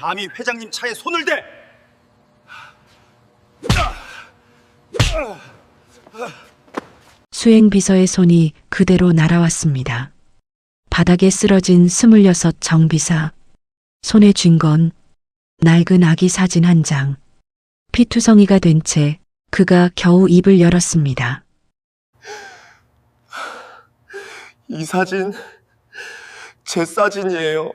감히 회장님 차에 손을 대! 수행비서의 손이 그대로 날아왔습니다. 바닥에 쓰러진 26 정비사. 손에 쥔 건 낡은 아기 사진 한 장. 피투성이가 된 채 그가 겨우 입을 열었습니다. 이 사진 제 사진이에요.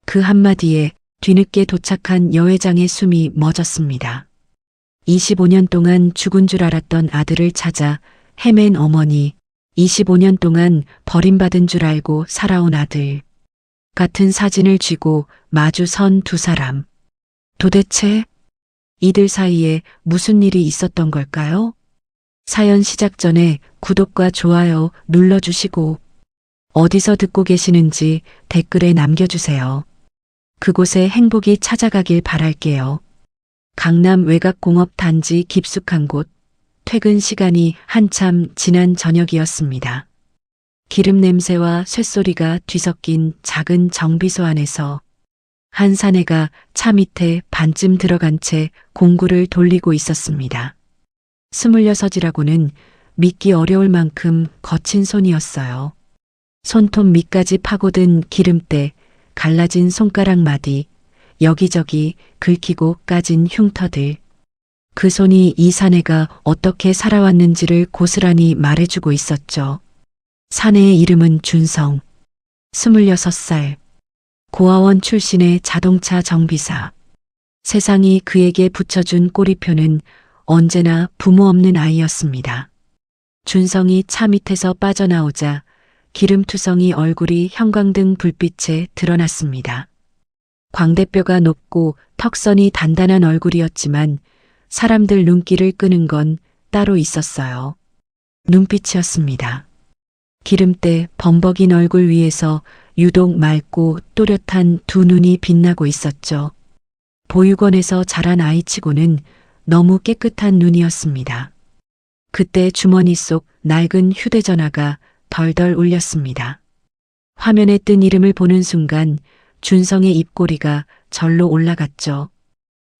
그 한마디에 뒤늦게 도착한 여 회장의 숨이 멎었습니다. 25년 동안 죽은 줄 알았던 아들을 찾아 헤맨 어머니, 25년 동안 버림받은 줄 알고 살아온 아들. 같은 사진을 쥐고 마주 선 두 사람. 도대체 이들 사이에 무슨 일이 있었던 걸까요? 사연 시작 전에 구독과 좋아요 눌러주시고 어디서 듣고 계시는지 댓글에 남겨주세요. 그곳에 행복이 찾아가길 바랄게요. 강남 외곽공업단지 깊숙한 곳, 퇴근 시간이 한참 지난 저녁이었습니다. 기름 냄새와 쇳소리가 뒤섞인 작은 정비소 안에서 한 사내가 차 밑에 반쯤 들어간 채 공구를 돌리고 있었습니다. 26이라고는 믿기 어려울 만큼 거친 손이었어요. 손톱 밑까지 파고든 기름때, 갈라진 손가락 마디, 여기저기 긁히고 까진 흉터들. 그 손이 이 사내가 어떻게 살아왔는지를 고스란히 말해주고 있었죠. 사내의 이름은 준성. 26살. 고아원 출신의 자동차 정비사. 세상이 그에게 붙여준 꼬리표는 언제나 부모 없는 아이였습니다. 준성이 차 밑에서 빠져나오자 기름투성이 얼굴이 형광등 불빛에 드러났습니다. 광대뼈가 높고 턱선이 단단한 얼굴이었지만 사람들 눈길을 끄는 건 따로 있었어요. 눈빛이었습니다. 기름때 범벅인 얼굴 위에서 유독 맑고 또렷한 두 눈이 빛나고 있었죠. 보육원에서 자란 아이치고는 너무 깨끗한 눈이었습니다. 그때 주머니 속 낡은 휴대전화가 덜덜 울렸습니다. 화면에 뜬 이름을 보는 순간 준성의 입꼬리가 절로 올라갔죠.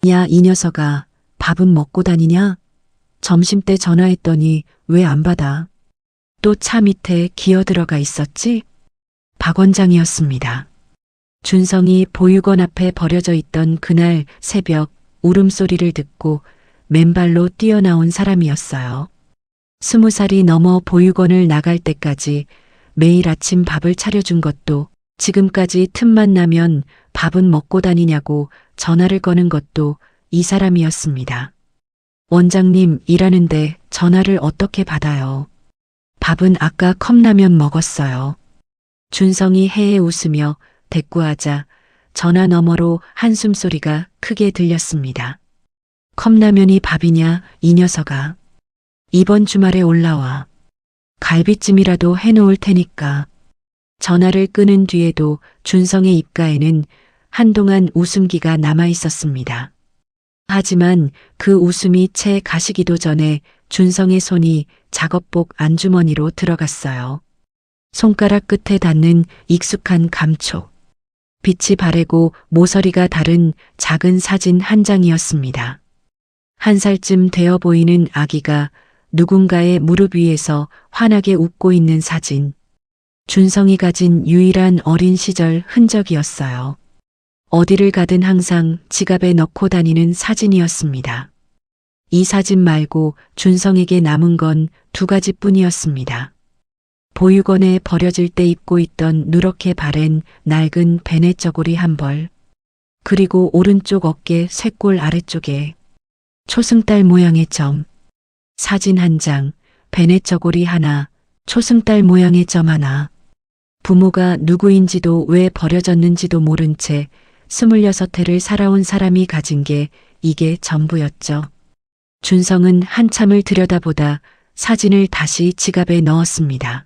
야, 이 녀석아, 밥은 먹고 다니냐? 점심때 전화했더니 왜 안 받아? 또 차 밑에 기어 들어가 있었지? 박 원장이었습니다. 준성이 보육원 앞에 버려져 있던 그날 새벽 울음소리를 듣고 맨발로 뛰어나온 사람이었어요. 20살이 넘어 보육원을 나갈 때까지 매일 아침 밥을 차려준 것도, 지금까지 틈만 나면 밥은 먹고 다니냐고 전화를 거는 것도 이 사람이었습니다. 원장님, 일하는데 전화를 어떻게 받아요? 밥은 아까 컵라면 먹었어요. 준성이 해해 웃으며 대꾸하자 전화 너머로 한숨 소리가 크게 들렸습니다. 컵라면이 밥이냐, 이 녀석아. 이번 주말에 올라와. 갈비찜이라도 해놓을 테니까. 전화를 끊은 뒤에도 준성의 입가에는 한동안 웃음기가 남아 있었습니다. 하지만 그 웃음이 채 가시기도 전에 준성의 손이 작업복 안주머니로 들어갔어요. 손가락 끝에 닿는 익숙한 감촉. 빛이 바래고 모서리가 다른 작은 사진 한 장이었습니다. 1살쯤 되어 보이는 아기가 누군가의 무릎 위에서 환하게 웃고 있는 사진. 준성이 가진 유일한 어린 시절 흔적이었어요. 어디를 가든 항상 지갑에 넣고 다니는 사진이었습니다. 이 사진 말고 준성에게 남은 건 두 가지뿐이었습니다. 보육원에 버려질 때 입고 있던 누렇게 바랜 낡은 베네 저고리 한 벌, 그리고 오른쪽 어깨 쇄골 아래쪽에 초승달 모양의 점, 사진 한 장, 베네 저고리 하나, 초승달 모양의 점 하나. 부모가 누구인지도 왜 버려졌는지도 모른 채 26해를 살아온 사람이 가진 게 이게 전부였죠. 준성은 한참을 들여다보다 사진을 다시 지갑에 넣었습니다.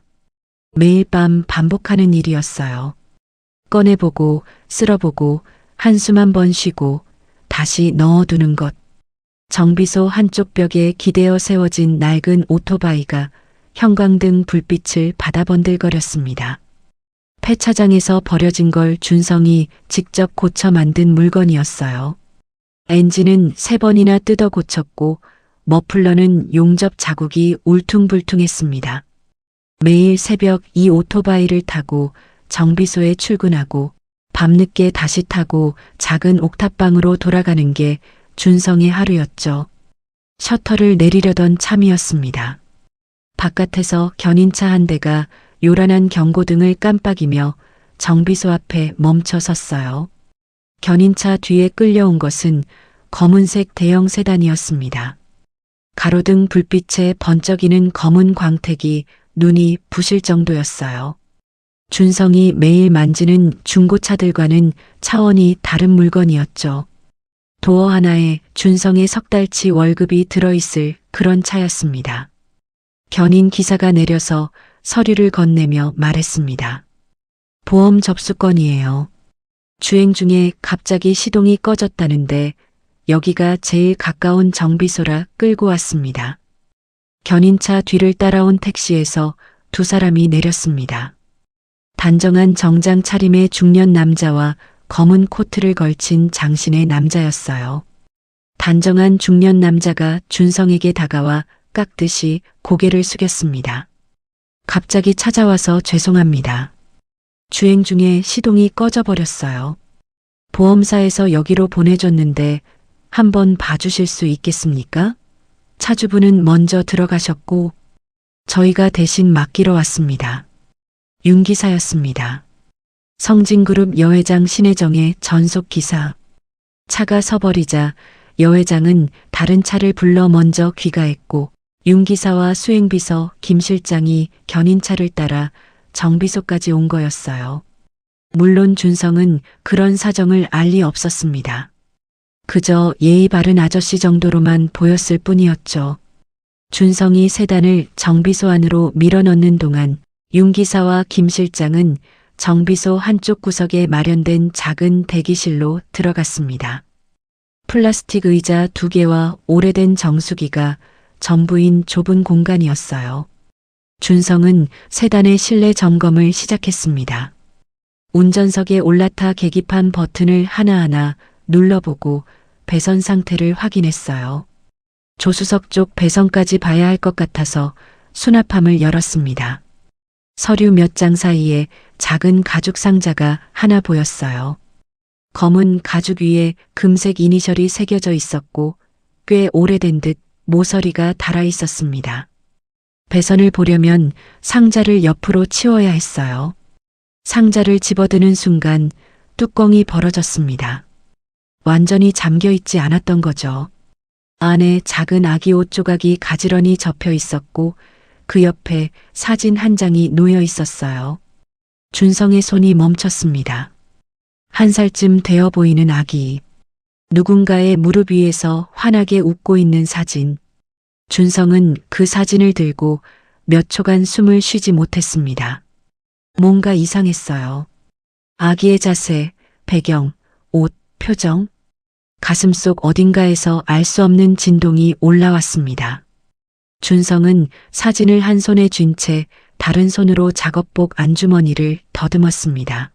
매일 밤 반복하는 일이었어요. 꺼내보고 쓸어보고 한숨 한 번 쉬고 다시 넣어두는 것. 정비소 한쪽 벽에 기대어 세워진 낡은 오토바이가 형광등 불빛을 받아 번들거렸습니다. 폐차장에서 버려진 걸 준성이 직접 고쳐 만든 물건이었어요. 엔진은 3번이나 뜯어 고쳤고 머플러는 용접 자국이 울퉁불퉁했습니다. 매일 새벽 이 오토바이를 타고 정비소에 출근하고 밤늦게 다시 타고 작은 옥탑방으로 돌아가는 게 준성의 하루였죠. 셔터를 내리려던 참이었습니다. 바깥에서 견인차 한 대가 요란한 경고등을 깜빡이며 정비소 앞에 멈춰 섰어요. 견인차 뒤에 끌려온 것은 검은색 대형 세단이었습니다. 가로등 불빛에 번쩍이는 검은 광택이 눈이 부실 정도였어요. 준성이 매일 만지는 중고차들과는 차원이 다른 물건이었죠. 도어 하나에 준성의 석 달치 월급이 들어있을 그런 차였습니다. 견인 기사가 내려서 서류를 건네며 말했습니다. 보험 접수건이에요. 주행 중에 갑자기 시동이 꺼졌다는데 여기가 제일 가까운 정비소라 끌고 왔습니다. 견인차 뒤를 따라온 택시에서 2사람이 내렸습니다. 단정한 정장 차림의 중년 남자와 검은 코트를 걸친 장신의 남자였어요. 단정한 중년 남자가 준성에게 다가와 깎듯이 고개를 숙였습니다. 갑자기 찾아와서 죄송합니다. 주행 중에 시동이 꺼져버렸어요. 보험사에서 여기로 보내줬는데 한번 봐주실 수 있겠습니까? 차주분은 먼저 들어가셨고 저희가 대신 맡기러 왔습니다. 윤 기사였습니다. 성진그룹 여회장 신혜정의 전속 기사. 차가 서버리자 여회장은 다른 차를 불러 먼저 귀가했고 윤 기사와 수행비서 김 실장이 견인차를 따라 정비소까지 온 거였어요. 물론 준성은 그런 사정을 알 리 없었습니다. 그저 예의 바른 아저씨 정도로만 보였을 뿐이었죠. 준성이 세단을 정비소 안으로 밀어넣는 동안 윤 기사와 김 실장은 정비소 한쪽 구석에 마련된 작은 대기실로 들어갔습니다. 플라스틱 의자 2개와 오래된 정수기가 전부인 좁은 공간이었어요. 준성은 세단의 실내 점검을 시작했습니다. 운전석에 올라타 계기판 버튼을 하나하나 눌러보고 배선 상태를 확인했어요. 조수석 쪽 배선까지 봐야 할 것 같아서 수납함을 열었습니다. 서류 몇 장 사이에 작은 가죽 상자가 하나 보였어요. 검은 가죽 위에 금색 이니셜이 새겨져 있었고 꽤 오래된 듯 모서리가 달아 있었습니다. 배선을 보려면 상자를 옆으로 치워야 했어요. 상자를 집어드는 순간 뚜껑이 벌어졌습니다. 완전히 잠겨 있지 않았던 거죠. 안에 작은 아기 옷 조각이 가지런히 접혀 있었고 그 옆에 사진 한 장이 놓여 있었어요. 준성의 손이 멈췄습니다. 1살쯤 되어 보이는 아기. 누군가의 무릎 위에서 환하게 웃고 있는 사진. 준성은 그 사진을 들고 몇 초간 숨을 쉬지 못했습니다. 뭔가 이상했어요. 아기의 자세, 배경, 옷, 표정. 가슴속 어딘가에서 알 수 없는 진동이 올라왔습니다. 준성은 사진을 한 손에 쥔 채 다른 손으로 작업복 안주머니를 더듬었습니다.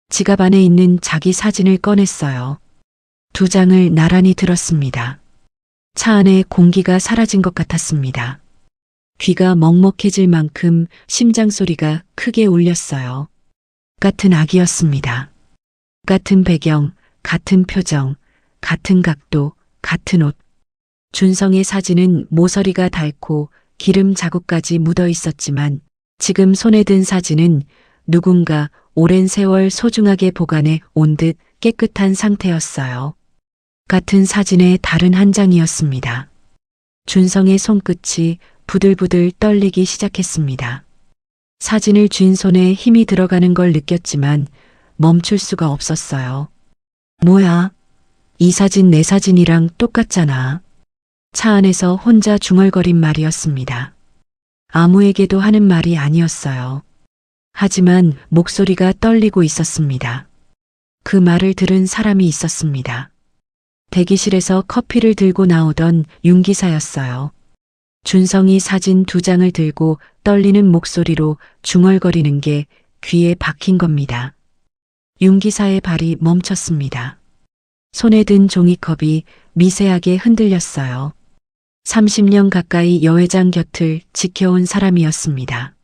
지갑 안에 있는 자기 사진을 꺼냈어요. 2장을 나란히 들었습니다. 차 안에 공기가 사라진 것 같았습니다. 귀가 먹먹해질 만큼 심장 소리가 크게 울렸어요. 같은 아기였습니다. 같은 배경, 같은 표정, 같은 각도, 같은 옷. 준성의 사진은 모서리가 닳고 기름 자국까지 묻어 있었지만 지금 손에 든 사진은 누군가 오랜 세월 소중하게 보관해 온 듯 깨끗한 상태였어요. 같은 사진의 다른 한 장이었습니다. 준성의 손끝이 부들부들 떨리기 시작했습니다. 사진을 쥔 손에 힘이 들어가는 걸 느꼈지만 멈출 수가 없었어요. 뭐야? 이 사진 내 사진이랑 똑같잖아. 차 안에서 혼자 중얼거린 말이었습니다. 아무에게도 하는 말이 아니었어요. 하지만 목소리가 떨리고 있었습니다. 그 말을 들은 사람이 있었습니다. 대기실에서 커피를 들고 나오던 윤 기사였어요. 준성이 사진 2장을 들고 떨리는 목소리로 중얼거리는 게 귀에 박힌 겁니다. 윤 기사의 발이 멈췄습니다. 손에 든 종이컵이 미세하게 흔들렸어요. 30년 가까이 여 회장 곁을 지켜온 사람이었습니다.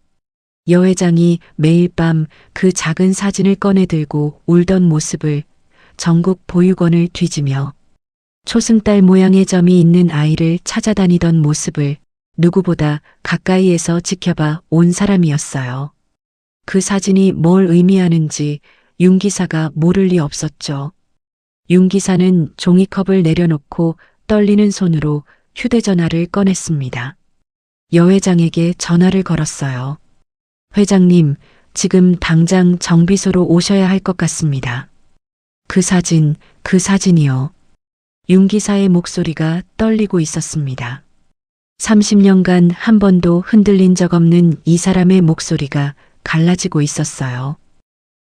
여 회장이 매일 밤 그 작은 사진을 꺼내 들고 울던 모습을 전국 보육원을 뒤지며 초승달 모양의 점이 있는 아이를 찾아다니던 모습을 누구보다 가까이에서 지켜봐 온 사람이었어요. 그 사진이 뭘 의미하는지 윤 기사가 모를 리 없었죠. 윤 기사는 종이컵을 내려놓고 떨리는 손으로 휴대전화를 꺼냈습니다. 여 회장에게 전화를 걸었어요. 회장님, 지금 당장 정비소로 오셔야 할 것 같습니다. 그 사진이요. 윤 기사의 목소리가 떨리고 있었습니다. 30년간 한 번도 흔들린 적 없는 이 사람의 목소리가 갈라지고 있었어요.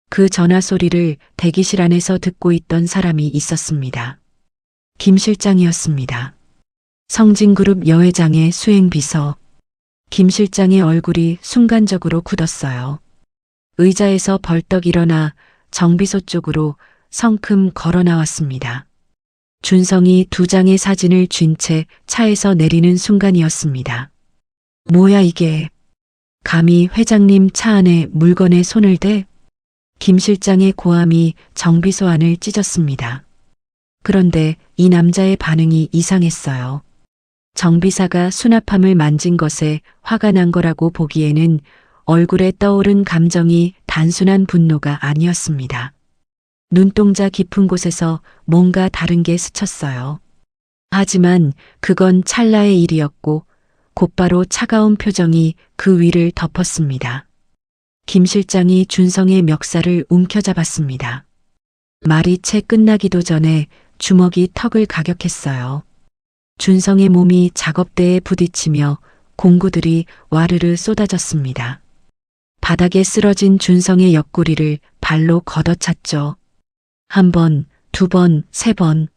그 전화 소리를 대기실 안에서 듣고 있던 사람이 있었습니다. 김 실장이었습니다. 성진그룹 여 회장의 수행비서. 김 실장의 얼굴이 순간적으로 굳었어요. 의자에서 벌떡 일어나 정비소 쪽으로 성큼 걸어 나왔습니다. 준성이 2장의 사진을 쥔 채 차에서 내리는 순간이었습니다. 뭐야 이게? 감히 회장님 차 안에 물건에 손을 대? 김 실장의 고함이 정비소 안을 찢었습니다. 그런데 이 남자의 반응이 이상했어요. 정비사가 수납함을 만진 것에 화가 난 거라고 보기에는 얼굴에 떠오른 감정이 단순한 분노가 아니었습니다. 눈동자 깊은 곳에서 뭔가 다른 게 스쳤어요. 하지만 그건 찰나의 일이었고 곧바로 차가운 표정이 그 위를 덮었습니다. 김 실장이 준성의 멱살을 움켜잡았습니다. 말이 채 끝나기도 전에 주먹이 턱을 가격했어요. 준성의 몸이 작업대에 부딪히며 공구들이 와르르 쏟아졌습니다. 바닥에 쓰러진 준성의 옆구리를 발로 걷어찼죠. 1번, 2번, 3번.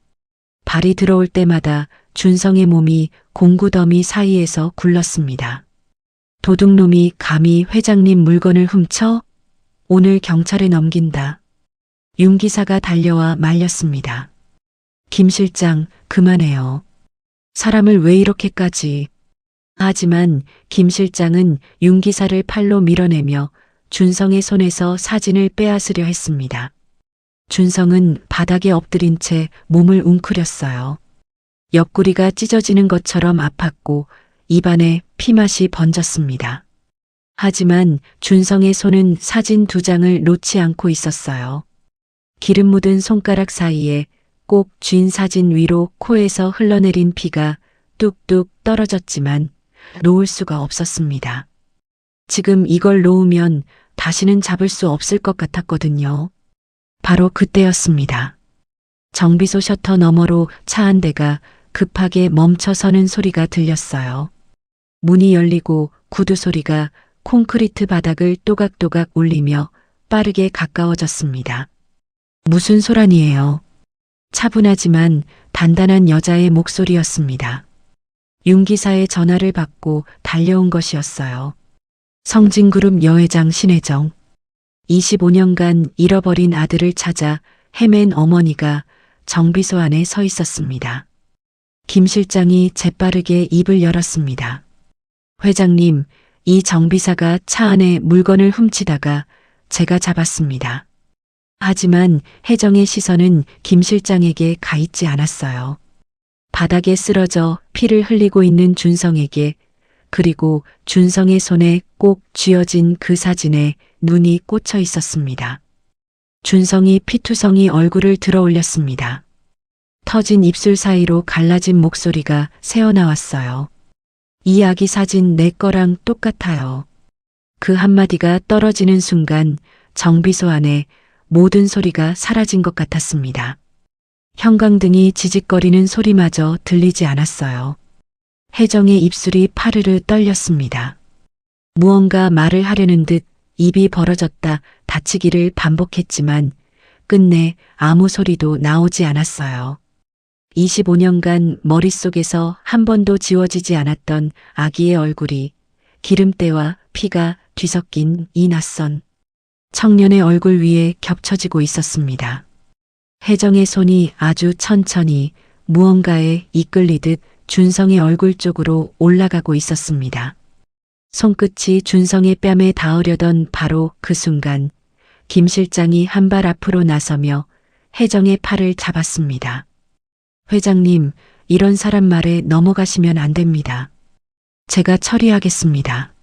발이 들어올 때마다 준성의 몸이 공구더미 사이에서 굴렀습니다. 도둑놈이 감히 회장님 물건을 훔쳐? 오늘 경찰에 넘긴다. 윤 기사가 달려와 말렸습니다. 김 실장, 그만해요. 사람을 왜 이렇게까지. 하지만 김 실장은 윤 기사를 팔로 밀어내며 준성의 손에서 사진을 빼앗으려 했습니다. 준성은 바닥에 엎드린 채 몸을 웅크렸어요. 옆구리가 찢어지는 것처럼 아팠고 입안에 피맛이 번졌습니다. 하지만 준성의 손은 사진 2장을 놓지 않고 있었어요. 기름 묻은 손가락 사이에 꼭 쥔 사진 위로 코에서 흘러내린 피가 뚝뚝 떨어졌지만 놓을 수가 없었습니다. 지금 이걸 놓으면 다시는 잡을 수 없을 것 같았거든요. 바로 그때였습니다. 정비소 셔터 너머로 차 한 대가 급하게 멈춰서는 소리가 들렸어요. 문이 열리고 구두 소리가 콘크리트 바닥을 또각또각 울리며 빠르게 가까워졌습니다. 무슨 소란이에요? 차분하지만 단단한 여자의 목소리였습니다. 윤 기사의 전화를 받고 달려온 것이었어요. 성진그룹 여회장 신혜정. 25년간 잃어버린 아들을 찾아 헤맨 어머니가 정비소 안에 서 있었습니다. 김 실장이 재빠르게 입을 열었습니다. 회장님, 이 정비사가 차 안에 물건을 훔치다가 제가 잡았습니다. 하지만 혜정의 시선은 김 실장에게 가 있지 않았어요. 바닥에 쓰러져 피를 흘리고 있는 준성에게, 그리고 준성의 손에 꼭 쥐어진 그 사진에 눈이 꽂혀 있었습니다. 준성이 피투성이 얼굴을 들어 올렸습니다. 터진 입술 사이로 갈라진 목소리가 새어나왔어요. 이 아기 사진 내 거랑 똑같아요. 그 한마디가 떨어지는 순간 정비소 안에 모든 소리가 사라진 것 같았습니다. 형광등이 지직거리는 소리마저 들리지 않았어요. 혜정의 입술이 파르르 떨렸습니다. 무언가 말을 하려는 듯 입이 벌어졌다 닫히기를 반복했지만 끝내 아무 소리도 나오지 않았어요. 25년간 머릿속에서 한 번도 지워지지 않았던 아기의 얼굴이 기름때와 피가 뒤섞인 이 낯선 청년의 얼굴 위에 겹쳐지고 있었습니다. 혜정의 손이 아주 천천히 무언가에 이끌리듯 준성의 얼굴 쪽으로 올라가고 있었습니다. 손끝이 준성의 뺨에 닿으려던 바로 그 순간 김 실장이 한 발 앞으로 나서며 혜정의 팔을 잡았습니다. 회장님, 이런 사람 말에 넘어가시면 안 됩니다. 제가 처리하겠습니다.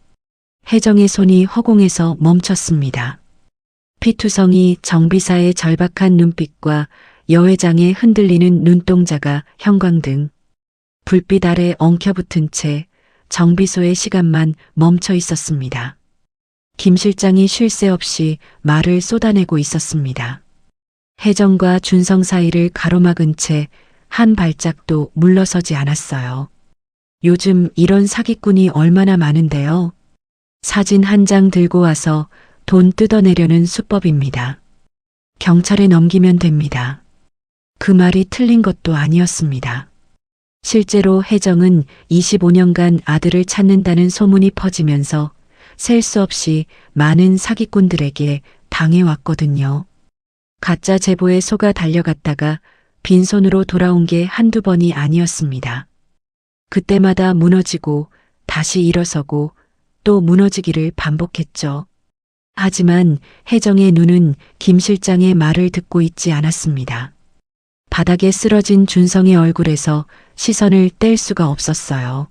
혜정의 손이 허공에서 멈췄습니다. 피투성이 정비사의 절박한 눈빛과 여 회장의 흔들리는 눈동자가 형광등, 불빛 아래 엉켜붙은 채 정비소의 시간만 멈춰 있었습니다. 김 실장이 쉴 새 없이 말을 쏟아내고 있었습니다. 혜정과 준성 사이를 가로막은 채 한 발짝도 물러서지 않았어요. 요즘 이런 사기꾼이 얼마나 많은데요. 사진 한 장 들고 와서 돈 뜯어내려는 수법입니다. 경찰에 넘기면 됩니다. 그 말이 틀린 것도 아니었습니다. 실제로 혜정은 25년간 아들을 찾는다는 소문이 퍼지면서 셀 수 없이 많은 사기꾼들에게 당해왔거든요. 가짜 제보에 속아 달려갔다가 빈손으로 돌아온 게 한두 번이 아니었습니다. 그때마다 무너지고 다시 일어서고 또 무너지기를 반복했죠. 하지만 혜정의 눈은 김 실장의 말을 듣고 있지 않았습니다. 바닥에 쓰러진 준성의 얼굴에서 시선을 뗄 수가 없었어요.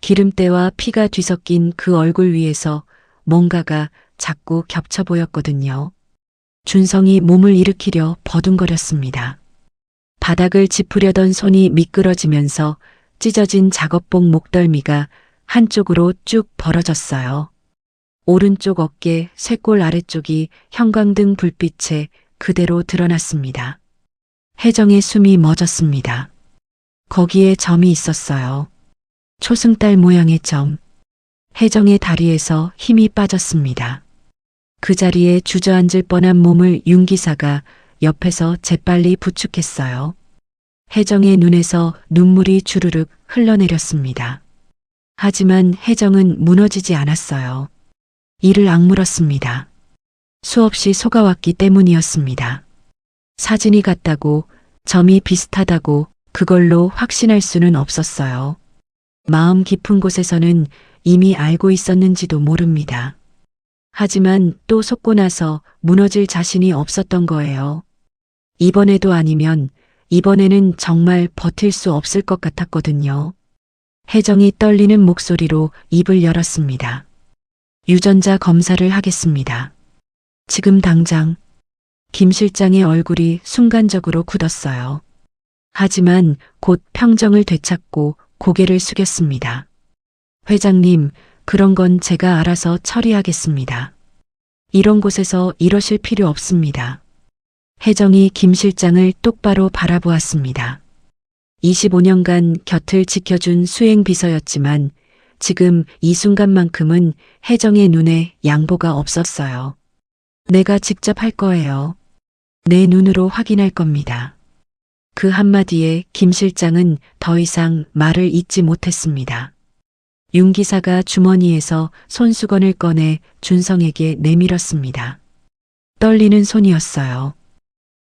기름때와 피가 뒤섞인 그 얼굴 위에서 뭔가가 자꾸 겹쳐 보였거든요. 준성이 몸을 일으키려 버둥거렸습니다. 바닥을 짚으려던 손이 미끄러지면서 찢어진 작업복 목덜미가 한쪽으로 쭉 벌어졌어요. 오른쪽 어깨 쇄골 아래쪽이 형광등 불빛에 그대로 드러났습니다. 혜정의 숨이 멎었습니다. 거기에 점이 있었어요. 초승달 모양의 점. 혜정의 다리에서 힘이 빠졌습니다. 그 자리에 주저앉을 뻔한 몸을 윤 기사가 옆에서 재빨리 부축했어요. 혜정의 눈에서 눈물이 주르륵 흘러내렸습니다. 하지만 혜정은 무너지지 않았어요. 이를 악물었습니다. 수없이 속아왔기 때문이었습니다. 사진이 같다고, 점이 비슷하다고 그걸로 확신할 수는 없었어요. 마음 깊은 곳에서는 이미 알고 있었는지도 모릅니다. 하지만 또 속고 나서 무너질 자신이 없었던 거예요. 이번에도 아니면 이번에는 정말 버틸 수 없을 것 같았거든요. 혜정이 떨리는 목소리로 입을 열었습니다. 유전자 검사를 하겠습니다. 지금 당장. 김 실장의 얼굴이 순간적으로 굳었어요. 하지만 곧 평정을 되찾고 고개를 숙였습니다. 회장님, 그런 건 제가 알아서 처리하겠습니다. 이런 곳에서 이러실 필요 없습니다. 혜정이 김 실장을 똑바로 바라보았습니다. 25년간 곁을 지켜준 수행비서였지만 지금 이 순간만큼은 혜정의 눈에 양보가 없었어요. 내가 직접 할 거예요. 내 눈으로 확인할 겁니다. 그 한마디에 김 실장은 더 이상 말을 잇지 못했습니다. 윤 기사가 주머니에서 손수건을 꺼내 준성에게 내밀었습니다. 떨리는 손이었어요.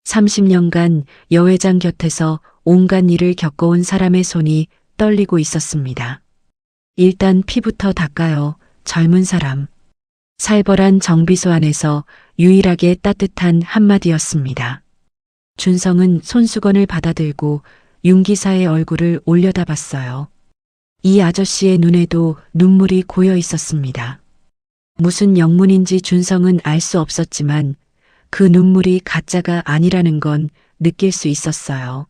30년간 여 회장 곁에서 온갖 일을 겪어온 사람의 손이 떨리고 있었습니다. 일단 피부터 닦아요, 젊은 사람. 살벌한 정비소 안에서 유일하게 따뜻한 한마디였습니다. 준성은 손수건을 받아들고 윤 기사의 얼굴을 올려다봤어요. 이 아저씨의 눈에도 눈물이 고여 있었습니다. 무슨 영문인지 준성은 알 수 없었지만 그 눈물이 가짜가 아니라는 건 느낄 수 있었어요.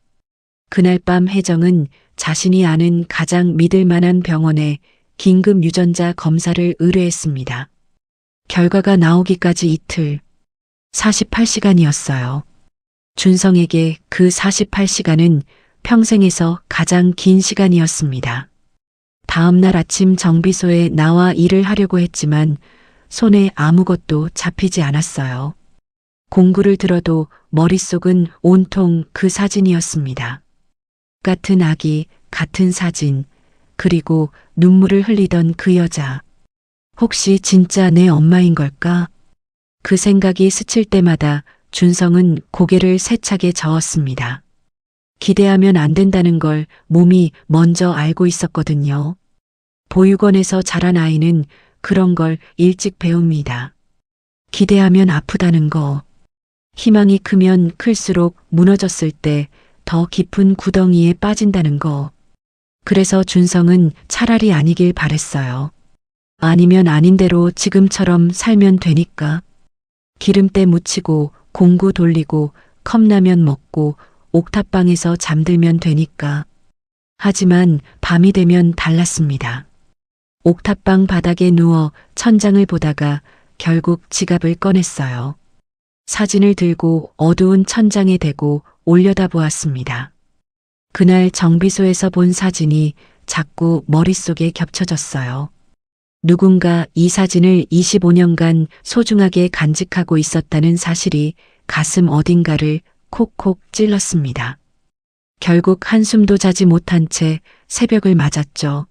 그날 밤 혜정은 자신이 아는 가장 믿을 만한 병원에 긴급 유전자 검사를 의뢰했습니다. 결과가 나오기까지 이틀, 48시간이었어요. 준성에게 그 48시간은 평생에서 가장 긴 시간이었습니다. 다음 날 아침 정비소에 나와 일을 하려고 했지만 손에 아무것도 잡히지 않았어요. 공구를 들어도 머릿속은 온통 그 사진이었습니다. 같은 아기, 같은 사진, 그리고 눈물을 흘리던 그 여자. 혹시 진짜 내 엄마인 걸까? 그 생각이 스칠 때마다 준성은 고개를 세차게 저었습니다. 기대하면 안 된다는 걸 몸이 먼저 알고 있었거든요. 보육원에서 자란 아이는 그런 걸 일찍 배웁니다. 기대하면 아프다는 거. 희망이 크면 클수록 무너졌을 때 더 깊은 구덩이에 빠진다는 거. 그래서 준성은 차라리 아니길 바랬어요. 아니면 아닌 대로 지금처럼 살면 되니까. 기름때 묻히고 공구 돌리고 컵라면 먹고 옥탑방에서 잠들면 되니까. 하지만 밤이 되면 달랐습니다. 옥탑방 바닥에 누워 천장을 보다가 결국 지갑을 꺼냈어요. 사진을 들고 어두운 천장에 대고 올려다보았습니다. 그날 정비소에서 본 사진이 자꾸 머릿속에 겹쳐졌어요. 누군가 이 사진을 25년간 소중하게 간직하고 있었다는 사실이 가슴 어딘가를 콕콕 찔렀습니다. 결국 한숨도 자지 못한 채 새벽을 맞았죠.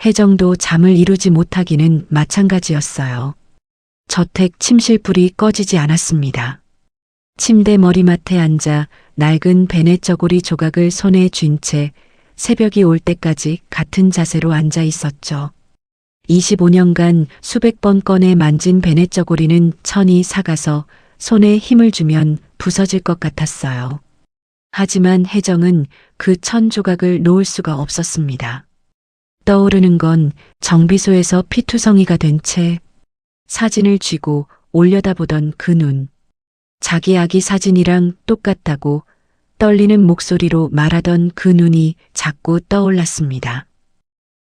혜정도 잠을 이루지 못하기는 마찬가지였어요. 저택 침실불이 꺼지지 않았습니다. 침대 머리맡에 앉아 낡은 베네 저고리 조각을 손에 쥔 채 새벽이 올 때까지 같은 자세로 앉아 있었죠. 25년간 수백 번 꺼내 만진 베네 저고리는 천이 삭아서 손에 힘을 주면 부서질 것 같았어요. 하지만 혜정은 그 천 조각을 놓을 수가 없었습니다. 떠오르는 건 정비소에서 피투성이가 된 채 사진을 쥐고 올려다보던 그 눈. 자기 아기 사진이랑 똑같다고 떨리는 목소리로 말하던 그 눈이 자꾸 떠올랐습니다.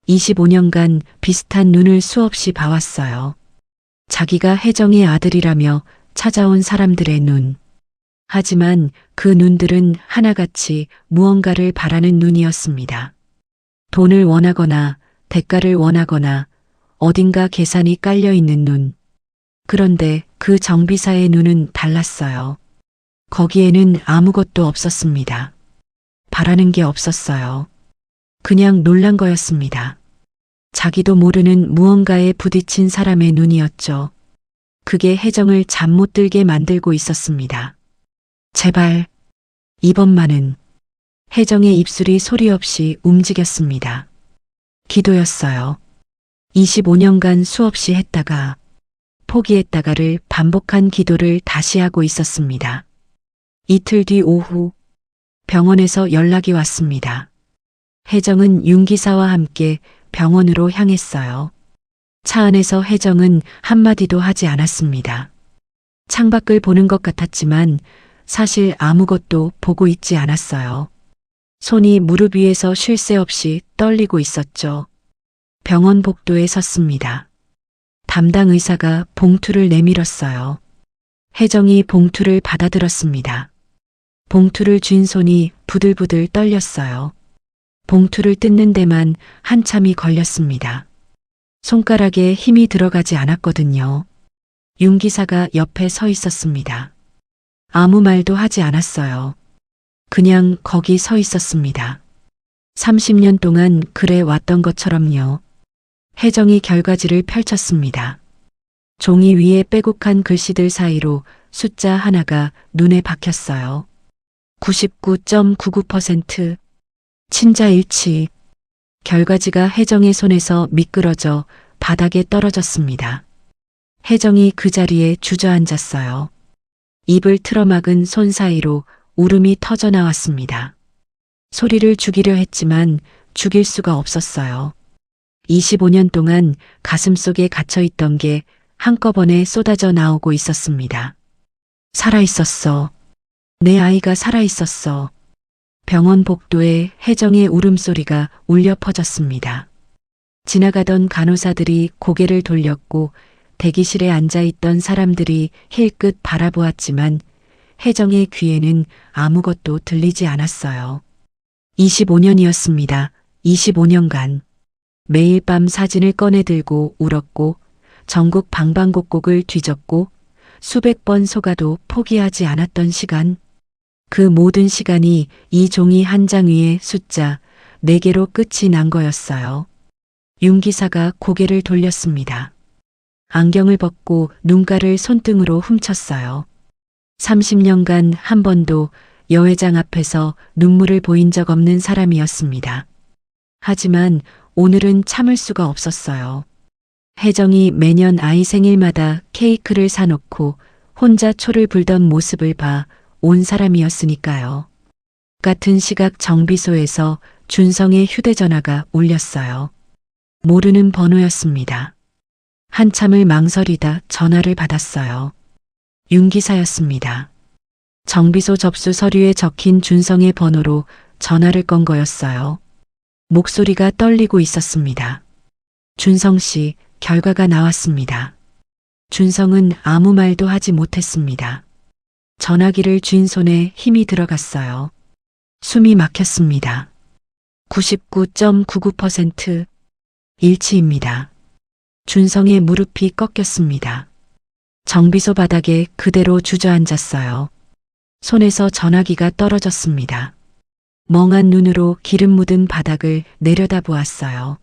25년간 비슷한 눈을 수없이 봐왔어요. 자기가 혜정의 아들이라며 찾아온 사람들의 눈. 하지만 그 눈들은 하나같이 무언가를 바라는 눈이었습니다. 돈을 원하거나 대가를 원하거나 어딘가 계산이 깔려 있는 눈. 그런데 그 정비사의 눈은 달랐어요. 거기에는 아무것도 없었습니다. 바라는 게 없었어요. 그냥 놀란 거였습니다. 자기도 모르는 무언가에 부딪힌 사람의 눈이었죠. 그게 혜정을 잠 못 들게 만들고 있었습니다. 제발, 이번만은. 혜정의 입술이 소리 없이 움직였습니다. 기도였어요. 25년간 수없이 했다가 포기했다가를 반복한 기도를 다시 하고 있었습니다. 이틀 뒤 오후 병원에서 연락이 왔습니다. 혜정은 윤 기사와 함께 병원으로 향했어요. 차 안에서 혜정은 한마디도 하지 않았습니다. 창밖을 보는 것 같았지만 사실 아무것도 보고 있지 않았어요. 손이 무릎 위에서 쉴 새 없이 떨리고 있었죠. 병원 복도에 섰습니다. 담당 의사가 봉투를 내밀었어요. 혜정이 봉투를 받아들었습니다. 봉투를 쥔 손이 부들부들 떨렸어요. 봉투를 뜯는 데만 한참이 걸렸습니다. 손가락에 힘이 들어가지 않았거든요. 윤 기사가 옆에 서 있었습니다. 아무 말도 하지 않았어요. 그냥 거기 서 있었습니다. 30년 동안 그래 왔던 것처럼요. 혜정이 결과지를 펼쳤습니다. 종이 위에 빼곡한 글씨들 사이로 숫자 하나가 눈에 박혔어요. 99.99%. 친자일치. 결과지가 혜정의 손에서 미끄러져 바닥에 떨어졌습니다. 혜정이 그 자리에 주저앉았어요. 입을 틀어막은 손 사이로 울음이 터져 나왔습니다. 소리를 죽이려 했지만 죽일 수가 없었어요. 25년 동안 가슴속에 갇혀있던 게 한꺼번에 쏟아져 나오고 있었습니다. 살아있었어. 내 아이가 살아있었어. 병원 복도에 혜정의 울음소리가 울려 퍼졌습니다. 지나가던 간호사들이 고개를 돌렸고 대기실에 앉아있던 사람들이 힐끗 바라보았지만 혜정의 귀에는 아무것도 들리지 않았어요. 25년이었습니다. 25년간. 매일 밤 사진을 꺼내 들고 울었고 전국 방방곡곡을 뒤졌고 수백 번 속아도 포기하지 않았던 시간. 그 모든 시간이 이 종이 한 장 위에 숫자 4개로 끝이 난 거였어요. 윤 기사가 고개를 돌렸습니다. 안경을 벗고 눈가를 손등으로 훔쳤어요. 30년간 한 번도 여회장 앞에서 눈물을 보인 적 없는 사람이었습니다. 하지만 오늘은 참을 수가 없었어요. 혜정이 매년 아이 생일마다 케이크를 사놓고 혼자 초를 불던 모습을 봐 온 사람이었으니까요. 같은 시각 정비소에서 준성의 휴대전화가 울렸어요. 모르는 번호였습니다. 한참을 망설이다 전화를 받았어요. 윤 기사였습니다. 정비소 접수 서류에 적힌 준성의 번호로 전화를 건 거였어요. 목소리가 떨리고 있었습니다. 준성 씨, 결과가 나왔습니다. 준성은 아무 말도 하지 못했습니다. 전화기를 쥔 손에 힘이 들어갔어요. 숨이 막혔습니다. 99.99% 일치입니다. 준성의 무릎이 꺾였습니다. 정비소 바닥에 그대로 주저앉았어요. 손에서 전화기가 떨어졌습니다. 멍한 눈으로 기름 묻은 바닥을 내려다보았어요.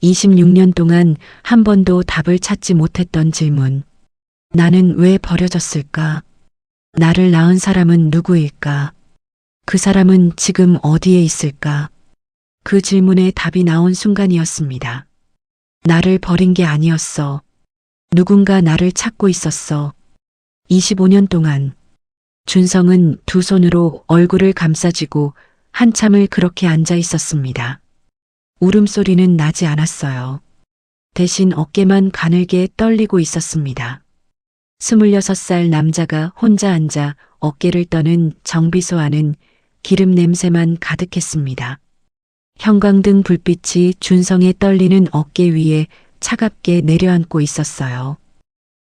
26년 동안 한 번도 답을 찾지 못했던 질문. 나는 왜 버려졌을까? 나를 낳은 사람은 누구일까? 그 사람은 지금 어디에 있을까? 그 질문에 답이 나온 순간이었습니다. 나를 버린 게 아니었어. 누군가 나를 찾고 있었어. 25년 동안 준성은 두 손으로 얼굴을 감싸쥐고 한참을 그렇게 앉아 있었습니다. 울음소리는 나지 않았어요. 대신 어깨만 가늘게 떨리고 있었습니다. 26살 남자가 혼자 앉아 어깨를 떠는 정비소 안은 기름 냄새만 가득했습니다. 형광등 불빛이 준성의 떨리는 어깨 위에 차갑게 내려앉고 있었어요.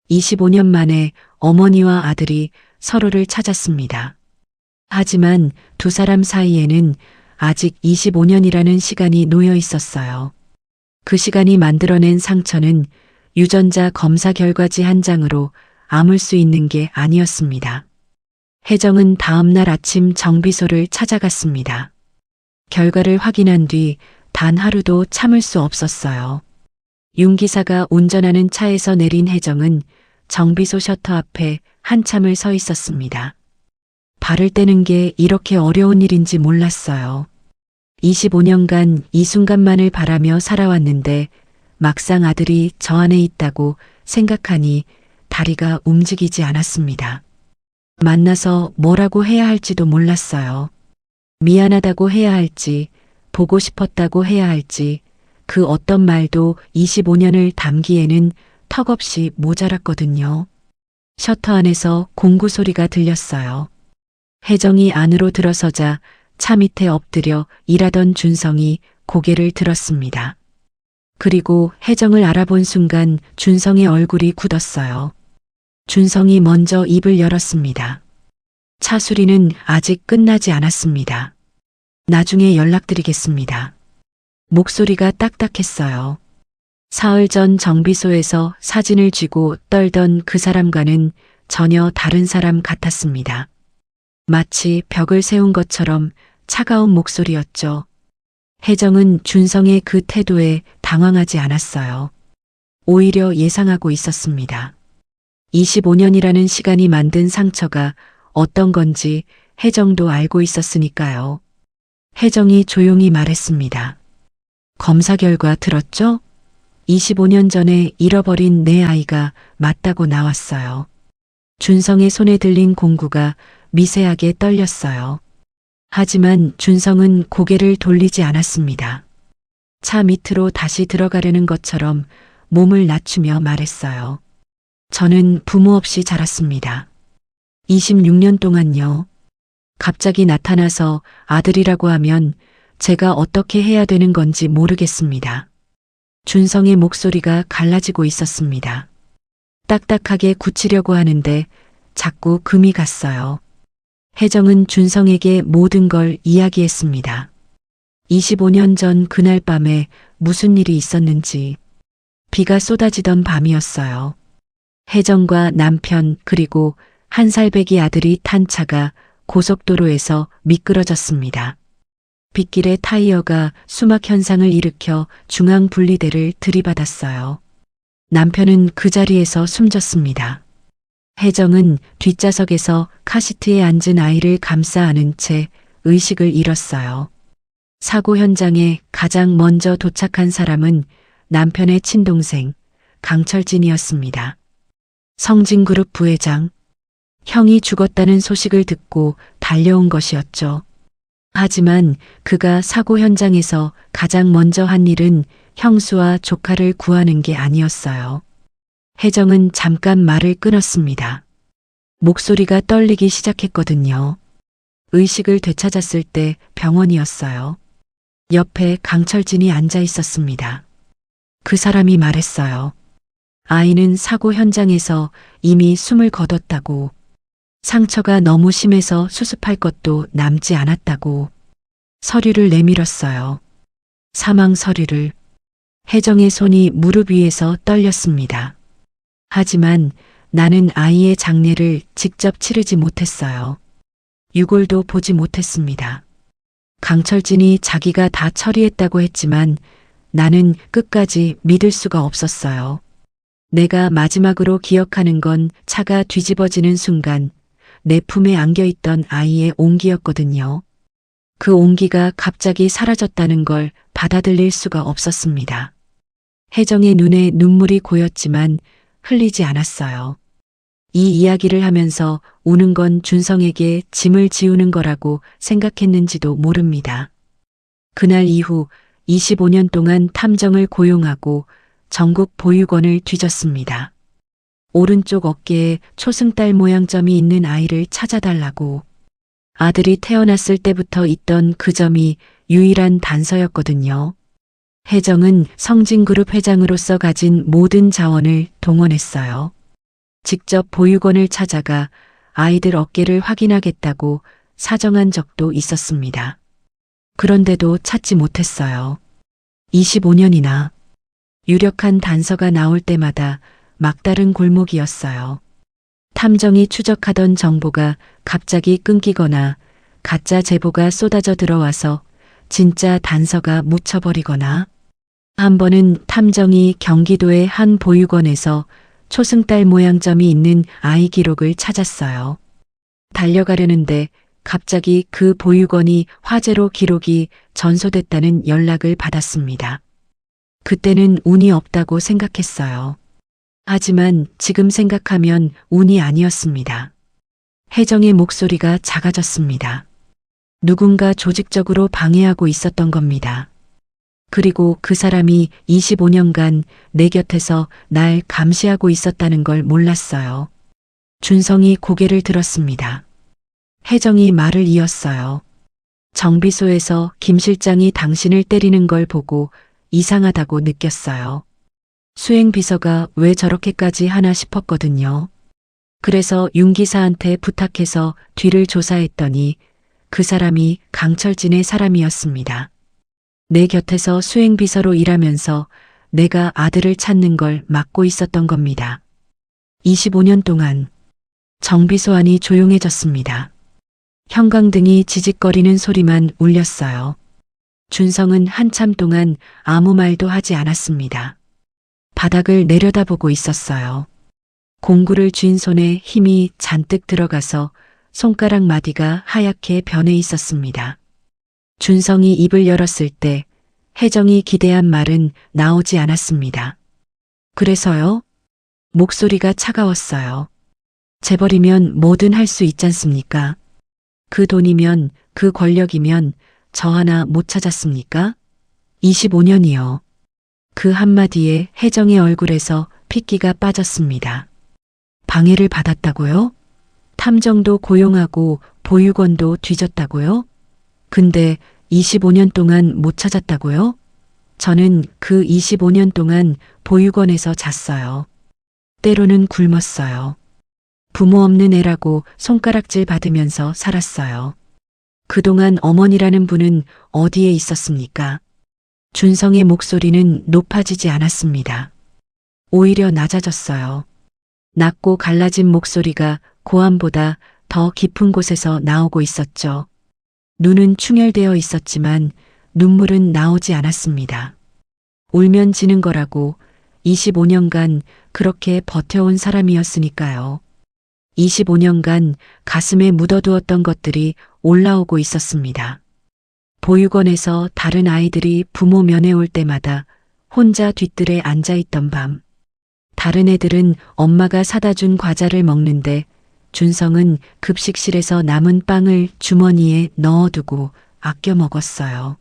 25년 만에 어머니와 아들이 서로를 찾았습니다. 하지만 두 사람 사이에는 아직 25년이라는 시간이 놓여 있었어요. 그 시간이 만들어낸 상처는 유전자 검사 결과지 한 장으로 아물 수 있는 게 아니었습니다. 혜정은 다음 날 아침 정비소를 찾아갔습니다. 결과를 확인한 뒤 단 하루도 참을 수 없었어요. 윤 기사가 운전하는 차에서 내린 혜정은 정비소 셔터 앞에 한참을 서 있었습니다. 발을 떼는 게 이렇게 어려운 일인지 몰랐어요. 25년간 이 순간만을 바라며 살아왔는데 막상 아들이 저 안에 있다고 생각하니 다리가 움직이지 않았습니다. 만나서 뭐라고 해야 할지도 몰랐어요. 미안하다고 해야 할지, 보고 싶었다고 해야 할지, 그 어떤 말도 25년을 담기에는 턱없이 모자랐거든요. 셔터 안에서 공구 소리가 들렸어요. 혜정이 안으로 들어서자 차 밑에 엎드려 일하던 준성이 고개를 들었습니다. 그리고 혜정을 알아본 순간 준성의 얼굴이 굳었어요. 준성이 먼저 입을 열었습니다. 차 수리는 아직 끝나지 않았습니다. 나중에 연락드리겠습니다. 목소리가 딱딱했어요. 사흘 전 정비소에서 사진을 쥐고 떨던 그 사람과는 전혀 다른 사람 같았습니다. 마치 벽을 세운 것처럼 차가운 목소리였죠. 혜정은 준성의 그 태도에 당황하지 않았어요. 오히려 예상하고 있었습니다. 25년이라는 시간이 만든 상처가 어떤 건지 혜정도 알고 있었으니까요. 혜정이 조용히 말했습니다. 검사 결과 들었죠? 25년 전에 잃어버린 내 아이가 맞다고 나왔어요. 준성의 손에 들린 공구가 미세하게 떨렸어요. 하지만 준성은 고개를 돌리지 않았습니다. 차 밑으로 다시 들어가려는 것처럼 몸을 낮추며 말했어요. 저는 부모 없이 자랐습니다. 26년 동안요. 갑자기 나타나서 아들이라고 하면 제가 어떻게 해야 되는 건지 모르겠습니다. 준성의 목소리가 갈라지고 있었습니다. 딱딱하게 굳히려고 하는데 자꾸 금이 갔어요. 혜정은 준성에게 모든 걸 이야기했습니다. 25년 전 그날 밤에 무슨 일이 있었는지. 비가 쏟아지던 밤이었어요. 혜정과 남편 그리고 1살배기 아들이 탄 차가 고속도로에서 미끄러졌습니다. 빗길의 타이어가 수막 현상을 일으켜 중앙 분리대를 들이받았어요. 남편은 그 자리에서 숨졌습니다. 혜정은 뒷좌석에서 카시트에 앉은 아이를 감싸 안은 채 의식을 잃었어요. 사고 현장에 가장 먼저 도착한 사람은 남편의 친동생 강철진이었습니다. 성진그룹 부회장. 형이 죽었다는 소식을 듣고 달려온 것이었죠. 하지만 그가 사고 현장에서 가장 먼저 한 일은 형수와 조카를 구하는 게 아니었어요. 혜정은 잠깐 말을 끊었습니다. 목소리가 떨리기 시작했거든요. 의식을 되찾았을 때 병원이었어요. 옆에 강철진이 앉아 있었습니다. 그 사람이 말했어요. 아이는 사고 현장에서 이미 숨을 거뒀다고. 상처가 너무 심해서 수습할 것도 남지 않았다고. 서류를 내밀었어요. 사망 서류를. 혜정의 손이 무릎 위에서 떨렸습니다. 하지만 나는 아이의 장례를 직접 치르지 못했어요. 유골도 보지 못했습니다. 강철진이 자기가 다 처리했다고 했지만 나는 끝까지 믿을 수가 없었어요. 내가 마지막으로 기억하는 건 차가 뒤집어지는 순간 내 품에 안겨있던 아이의 온기였거든요. 그 온기가 갑자기 사라졌다는 걸 받아들일 수가 없었습니다. 혜정의 눈에 눈물이 고였지만 흘리지 않았어요. 이 이야기를 하면서 우는 건 준성에게 짐을 지우는 거라고 생각했는지도 모릅니다. 그날 이후 25년 동안 탐정을 고용하고 전국 보육원을 뒤졌습니다. 오른쪽 어깨에 초승달 모양점이 있는 아이를 찾아달라고. 아들이 태어났을 때부터 있던 그 점이 유일한 단서였거든요. 혜정은 성진그룹 회장으로서 가진 모든 자원을 동원했어요. 직접 보육원을 찾아가 아이들 어깨를 확인하겠다고 사정한 적도 있었습니다. 그런데도 찾지 못했어요. 25년이나. 유력한 단서가 나올 때마다 막다른 골목이었어요. 탐정이 추적하던 정보가 갑자기 끊기거나 가짜 제보가 쏟아져 들어와서 진짜 단서가 묻혀버리거나. 한 번은 탐정이 경기도의 한 보육원에서 초승달 모양점이 있는 아이 기록을 찾았어요. 달려가려는데 갑자기 그 보육원이 화재로 기록이 전소됐다는 연락을 받았습니다. 그때는 운이 없다고 생각했어요. 하지만 지금 생각하면 운이 아니었습니다. 혜정의 목소리가 작아졌습니다. 누군가 조직적으로 방해하고 있었던 겁니다. 그리고 그 사람이 25년간 내 곁에서 날 감시하고 있었다는 걸 몰랐어요. 준성이 고개를 들었습니다. 혜정이 말을 이었어요. 정비소에서 김 실장이 당신을 때리는 걸 보고 이상하다고 느꼈어요. 수행비서가 왜 저렇게까지 하나 싶었거든요. 그래서 윤 기사한테 부탁해서 뒤를 조사했더니 그 사람이 강철진의 사람이었습니다. 내 곁에서 수행비서로 일하면서 내가 아들을 찾는 걸 막고 있었던 겁니다. 25년 동안. 정비소 안이 조용해졌습니다. 형광등이 지직거리는 소리만 울렸어요. 준성은 한참 동안 아무 말도 하지 않았습니다. 바닥을 내려다보고 있었어요. 공구를 쥔 손에 힘이 잔뜩 들어가서 손가락 마디가 하얗게 변해 있었습니다. 준성이 입을 열었을 때 혜정이 기대한 말은 나오지 않았습니다. 그래서요? 목소리가 차가웠어요. 재벌이면 뭐든 할 수 있잖습니까? 그 돈이면, 그 권력이면 저 하나 못 찾았습니까? 25년이요. 그 한마디에 혜정의 얼굴에서 핏기가 빠졌습니다. 방해를 받았다고요? 탐정도 고용하고 보육원도 뒤졌다고요? 근데 25년 동안 못 찾았다고요? 저는 그 25년 동안 보육원에서 잤어요. 때로는 굶었어요. 부모 없는 애라고 손가락질 받으면서 살았어요. 그동안 어머니라는 분은 어디에 있었습니까? 준성의 목소리는 높아지지 않았습니다. 오히려 낮아졌어요. 낮고 갈라진 목소리가 고함보다 더 깊은 곳에서 나오고 있었죠. 눈은 충혈되어 있었지만 눈물은 나오지 않았습니다. 울면 지는 거라고 25년간 그렇게 버텨온 사람이었으니까요. 25년간 가슴에 묻어두었던 것들이 올라오고 있었습니다. 보육원에서 다른 아이들이 부모 면회 올 때마다 혼자 뒤뜰에 앉아있던 밤. 다른 애들은 엄마가 사다 준 과자를 먹는데 준성은 급식실에서 남은 빵을 주머니에 넣어두고 아껴 먹었어요.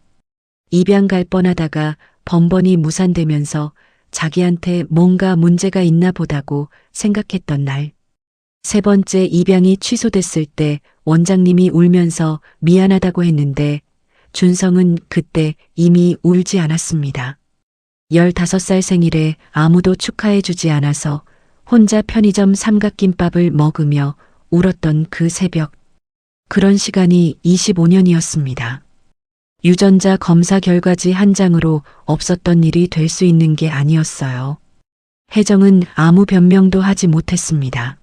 입양 갈 뻔하다가 번번이 무산되면서 자기한테 뭔가 문제가 있나 보다고 생각했던 날. 세 번째 입양이 취소됐을 때 원장님이 울면서 미안하다고 했는데 준성은 그때 이미 울지 않았습니다. 15살 생일에 아무도 축하해주지 않아서 혼자 편의점 삼각김밥을 먹으며 울었던 그 새벽. 그런 시간이 25년이었습니다. 유전자 검사 결과지 한 장으로 없었던 일이 될 수 있는 게 아니었어요. 혜정은 아무 변명도 하지 못했습니다.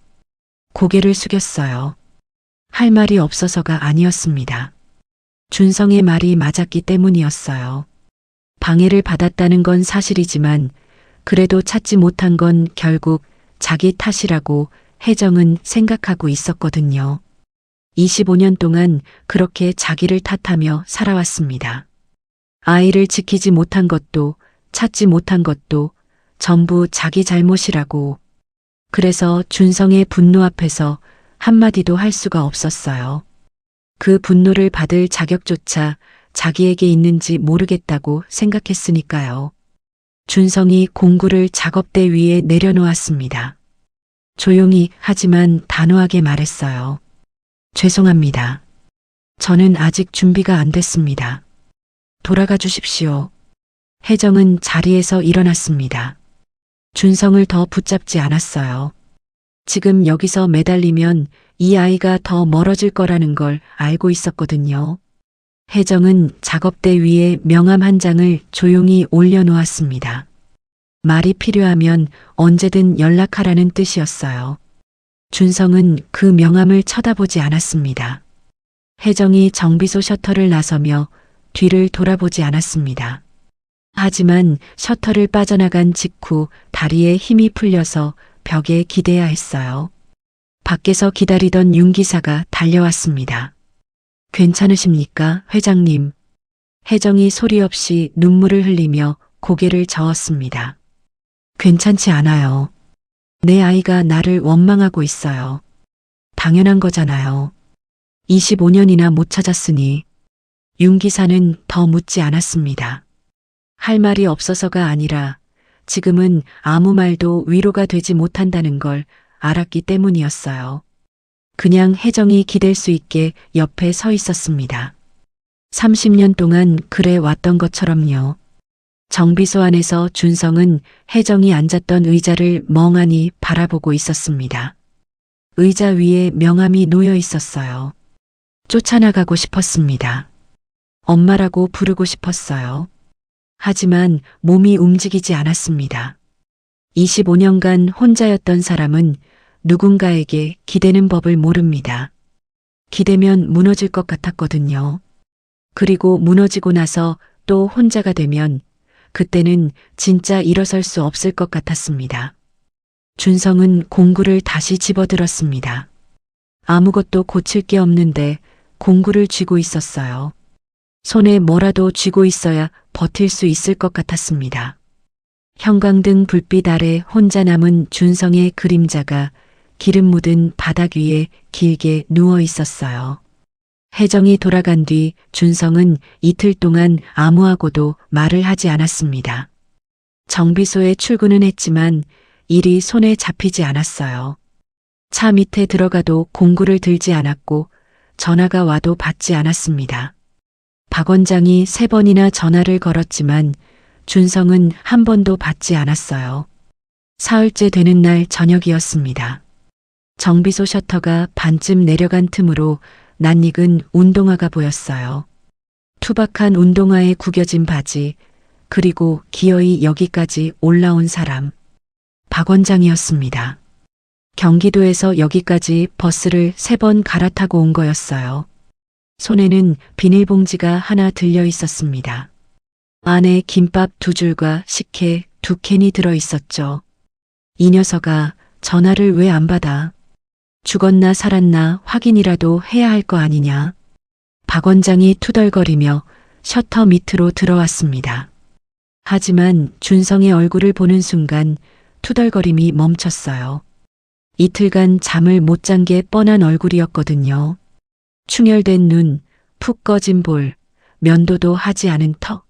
고개를 숙였어요. 할 말이 없어서가 아니었습니다. 준성의 말이 맞았기 때문이었어요. 방해를 받았다는 건 사실이지만 그래도 찾지 못한 건 결국 자기 탓이라고 혜정은 생각하고 있었거든요. 25년 동안 그렇게 자기를 탓하며 살아왔습니다. 아이를 지키지 못한 것도 찾지 못한 것도 전부 자기 잘못이라고. 그래서 준성의 분노 앞에서 한마디도 할 수가 없었어요. 그 분노를 받을 자격조차 자기에게 있는지 모르겠다고 생각했으니까요. 준성이 공구를 작업대 위에 내려놓았습니다. 조용히 하지만 단호하게 말했어요. 죄송합니다. 저는 아직 준비가 안 됐습니다. 돌아가 주십시오. 혜정은 자리에서 일어났습니다. 준성을 더 붙잡지 않았어요. 지금 여기서 매달리면 이 아이가 더 멀어질 거라는 걸 알고 있었거든요. 혜정은 작업대 위에 명함 한 장을 조용히 올려놓았습니다. 말이 필요하면 언제든 연락하라는 뜻이었어요. 준성은 그 명함을 쳐다보지 않았습니다. 혜정이 정비소 셔터를 나서며 뒤를 돌아보지 않았습니다. 하지만 셔터를 빠져나간 직후 다리에 힘이 풀려서 벽에 기대야 했어요. 밖에서 기다리던 윤 기사가 달려왔습니다. 괜찮으십니까, 회장님? 혜정이 소리 없이 눈물을 흘리며 고개를 저었습니다. 괜찮지 않아요. 내 아이가 나를 원망하고 있어요. 당연한 거잖아요. 25년이나 못 찾았으니. 윤 기사는 더 묻지 않았습니다. 할 말이 없어서가 아니라 지금은 아무 말도 위로가 되지 못한다는 걸 알았기 때문이었어요. 그냥 혜정이 기댈 수 있게 옆에 서 있었습니다. 30년 동안 그래 왔던 것처럼요. 정비소 안에서 준성은 혜정이 앉았던 의자를 멍하니 바라보고 있었습니다. 의자 위에 명함이 놓여 있었어요. 쫓아나가고 싶었습니다. 엄마라고 부르고 싶었어요. 하지만 몸이 움직이지 않았습니다. 25년간 혼자였던 사람은 누군가에게 기대는 법을 모릅니다. 기대면 무너질 것 같았거든요. 그리고 무너지고 나서 또 혼자가 되면 그때는 진짜 일어설 수 없을 것 같았습니다. 준성은 공구를 다시 집어들었습니다. 아무것도 고칠 게 없는데 공구를 쥐고 있었어요. 손에 뭐라도 쥐고 있어야 버틸 수 있을 것 같았습니다. 형광등 불빛 아래 혼자 남은 준성의 그림자가 기름 묻은 바닥 위에 길게 누워 있었어요. 혜정이 돌아간 뒤 준성은 이틀 동안 아무하고도 말을 하지 않았습니다. 정비소에 출근은 했지만 일이 손에 잡히지 않았어요. 차 밑에 들어가도 공구를 들지 않았고 전화가 와도 받지 않았습니다. 박 원장이 3번이나 전화를 걸었지만 준성은 한 번도 받지 않았어요. 사흘째 되는 날 저녁이었습니다. 정비소 셔터가 반쯤 내려간 틈으로 낯익은 운동화가 보였어요. 투박한 운동화에 구겨진 바지, 그리고 기어이 여기까지 올라온 사람. 박 원장이었습니다. 경기도에서 여기까지 버스를 3번 갈아타고 온 거였어요. 손에는 비닐봉지가 하나 들려 있었습니다. 안에 김밥 2줄과 식혜 두 캔이 들어 있었죠. 이 녀석아, 전화를 왜 안 받아? 죽었나 살았나 확인이라도 해야 할 거 아니냐? 박 원장이 투덜거리며 셔터 밑으로 들어왔습니다. 하지만 준성의 얼굴을 보는 순간 투덜거림이 멈췄어요. 이틀간 잠을 못 잔 게 뻔한 얼굴이었거든요. 충혈된 눈, 푹 꺼진 볼, 면도도 하지 않은 턱.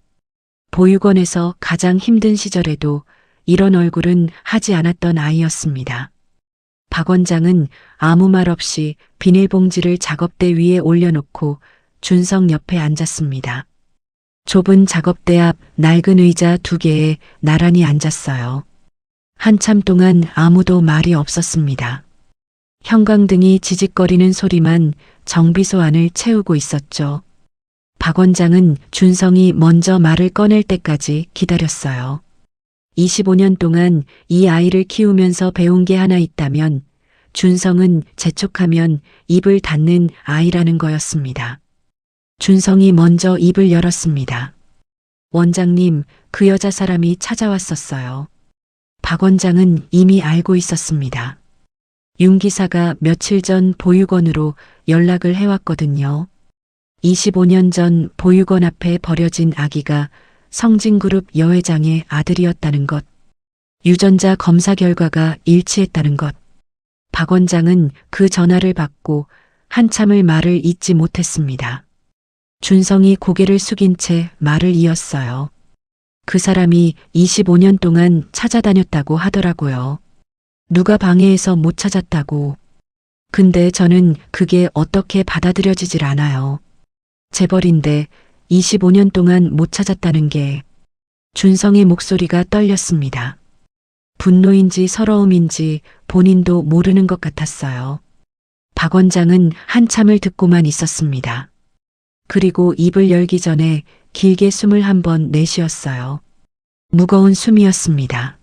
보육원에서 가장 힘든 시절에도 이런 얼굴은 하지 않았던 아이였습니다. 박 원장은 아무 말 없이 비닐봉지를 작업대 위에 올려놓고 준성 옆에 앉았습니다. 좁은 작업대 앞 낡은 의자 두 개에 나란히 앉았어요. 한참 동안 아무도 말이 없었습니다. 형광등이 지직거리는 소리만 정비소 안을 채우고 있었죠. 박 원장은 준성이 먼저 말을 꺼낼 때까지 기다렸어요. 25년 동안 이 아이를 키우면서 배운 게 하나 있다면 준성은 재촉하면 입을 닫는 아이라는 거였습니다. 준성이 먼저 입을 열었습니다. 원장님, 그 여자 사람이 찾아왔었어요. 박 원장은 이미 알고 있었습니다. 윤 기사가 며칠 전 보육원으로 연락을 해왔거든요. 25년 전 보육원 앞에 버려진 아기가 성진그룹 여회장의 아들이었다는 것. 유전자 검사 결과가 일치했다는 것. 박 원장은 그 전화를 받고 한참을 말을 잇지 못했습니다. 준성이 고개를 숙인 채 말을 이었어요. 그 사람이 25년 동안 찾아다녔다고 하더라고요. 누가 방해해서 못 찾았다고. 근데 저는 그게 어떻게 받아들여지질 않아요. 재벌인데 25년 동안 못 찾았다는 게. 준성의 목소리가 떨렸습니다. 분노인지 서러움인지 본인도 모르는 것 같았어요. 박 원장은 한참을 듣고만 있었습니다. 그리고 입을 열기 전에 길게 숨을 한번 내쉬었어요. 무거운 숨이었습니다.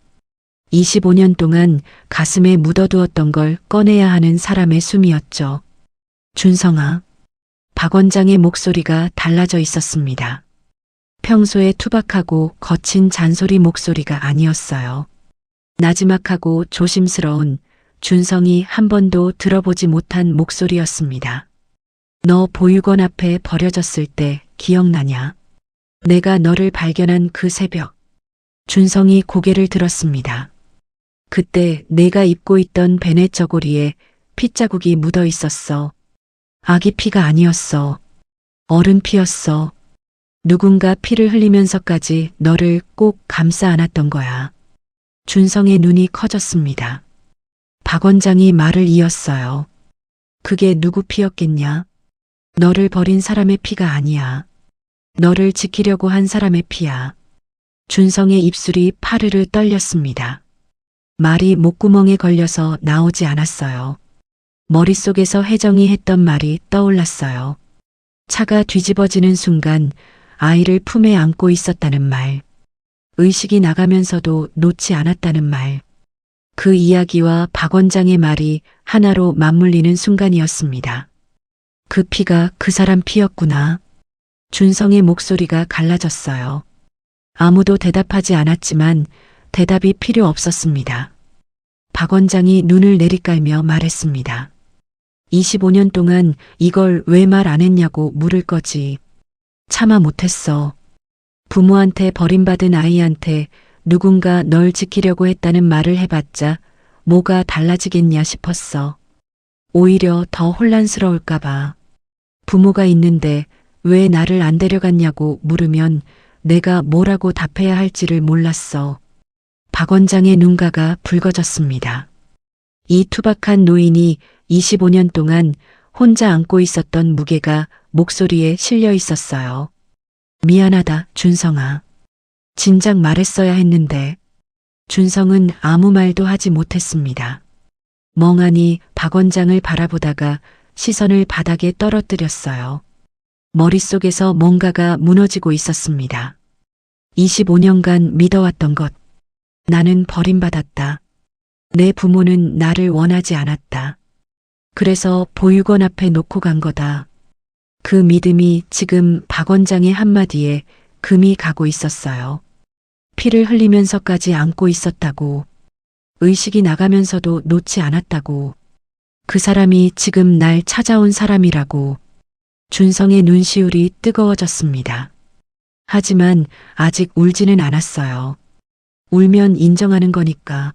25년 동안 가슴에 묻어두었던 걸 꺼내야 하는 사람의 숨이었죠. 준성아. 박 원장의 목소리가 달라져 있었습니다. 평소에 투박하고 거친 잔소리 목소리가 아니었어요. 나지막하고 조심스러운 준성이 한 번도 들어보지 못한 목소리였습니다. 너 보육원 앞에 버려졌을 때 기억나냐? 내가 너를 발견한 그 새벽. 준성이 고개를 들었습니다. 그때 내가 입고 있던 베넷 저고리에 핏자국이 묻어 있었어. 아기 피가 아니었어. 어른 피였어. 누군가 피를 흘리면서까지 너를 꼭 감싸 안았던 거야. 준성의 눈이 커졌습니다. 박 원장이 말을 이었어요. 그게 누구 피였겠냐? 너를 버린 사람의 피가 아니야. 너를 지키려고 한 사람의 피야. 준성의 입술이 파르르 떨렸습니다. 말이 목구멍에 걸려서 나오지 않았어요. 머릿속에서 혜정이 했던 말이 떠올랐어요. 차가 뒤집어지는 순간 아이를 품에 안고 있었다는 말. 의식이 나가면서도 놓지 않았다는 말. 그 이야기와 박 원장의 말이 하나로 맞물리는 순간이었습니다. 그 피가 그 사람 피였구나. 준성의 목소리가 갈라졌어요. 아무도 대답하지 않았지만 대답이 필요 없었습니다. 박 원장이 눈을 내리깔며 말했습니다. 25년 동안 이걸 왜 말 안 했냐고 물을 거지. 차마 못했어. 부모한테 버림받은 아이한테 누군가 널 지키려고 했다는 말을 해봤자 뭐가 달라지겠냐 싶었어. 오히려 더 혼란스러울까봐. 부모가 있는데 왜 나를 안 데려갔냐고 물으면 내가 뭐라고 답해야 할지를 몰랐어. 박 원장의 눈가가 붉어졌습니다. 이 투박한 노인이 25년 동안 혼자 안고 있었던 무게가 목소리에 실려 있었어요. 미안하다, 준성아. 진작 말했어야 했는데. 준성은 아무 말도 하지 못했습니다. 멍하니 박 원장을 바라보다가 시선을 바닥에 떨어뜨렸어요. 머릿속에서 뭔가가 무너지고 있었습니다. 25년간 믿어왔던 것. 나는 버림받았다. 내 부모는 나를 원하지 않았다. 그래서 보육원 앞에 놓고 간 거다. 그 믿음이 지금 박 원장의 한마디에 금이 가고 있었어요. 피를 흘리면서까지 안고 있었다고. 의식이 나가면서도 놓지 않았다고. 그 사람이 지금 날 찾아온 사람이라고. 준성의 눈시울이 뜨거워졌습니다. 하지만 아직 울지는 않았어요. 울면 인정하는 거니까.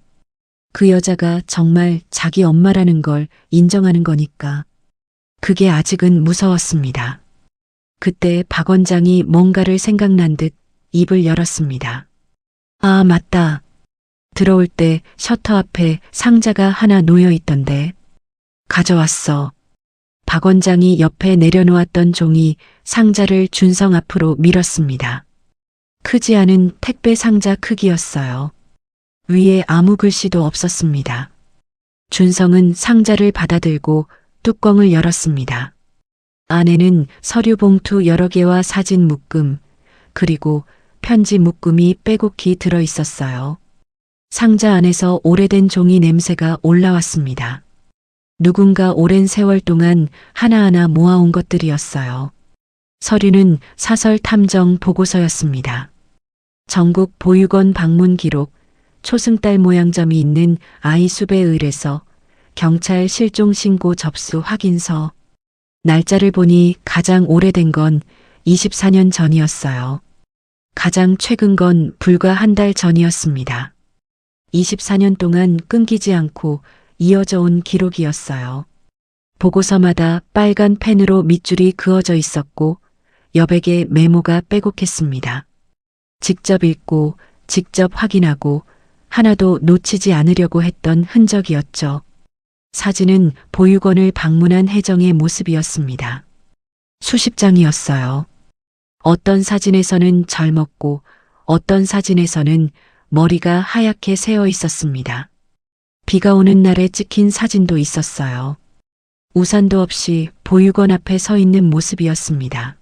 그 여자가 정말 자기 엄마라는 걸 인정하는 거니까. 그게 아직은 무서웠습니다. 그때 박 원장이 뭔가를 생각난 듯 입을 열었습니다. 아, 맞다. 들어올 때 셔터 앞에 상자가 하나 놓여 있던데. 가져왔어. 박 원장이 옆에 내려놓았던 종이 상자를 준성 앞으로 밀었습니다. 크지 않은 택배 상자 크기였어요. 위에 아무 글씨도 없었습니다. 준성은 상자를 받아들고 뚜껑을 열었습니다. 안에는 서류 봉투 여러 개와 사진 묶음, 그리고 편지 묶음이 빼곡히 들어 있었어요. 상자 안에서 오래된 종이 냄새가 올라왔습니다. 누군가 오랜 세월 동안 하나하나 모아온 것들이었어요. 서류는 사설 탐정 보고서였습니다. 전국 보육원 방문 기록, 초승달 모양점이 있는 아이 수배 의뢰서, 경찰 실종 신고 접수 확인서. 날짜를 보니 가장 오래된 건 24년 전이었어요. 가장 최근 건 불과 한 달 전이었습니다. 24년 동안 끊기지 않고 이어져 온 기록이었어요. 보고서마다 빨간 펜으로 밑줄이 그어져 있었고 여백에 메모가 빼곡했습니다. 직접 읽고 직접 확인하고 하나도 놓치지 않으려고 했던 흔적이었죠. 사진은 보육원을 방문한 혜정의 모습이었습니다. 수십 장이었어요. 어떤 사진에서는 젊었고 어떤 사진에서는 머리가 하얗게 새어 있었습니다. 비가 오는 날에 찍힌 사진도 있었어요. 우산도 없이 보육원 앞에 서 있는 모습이었습니다.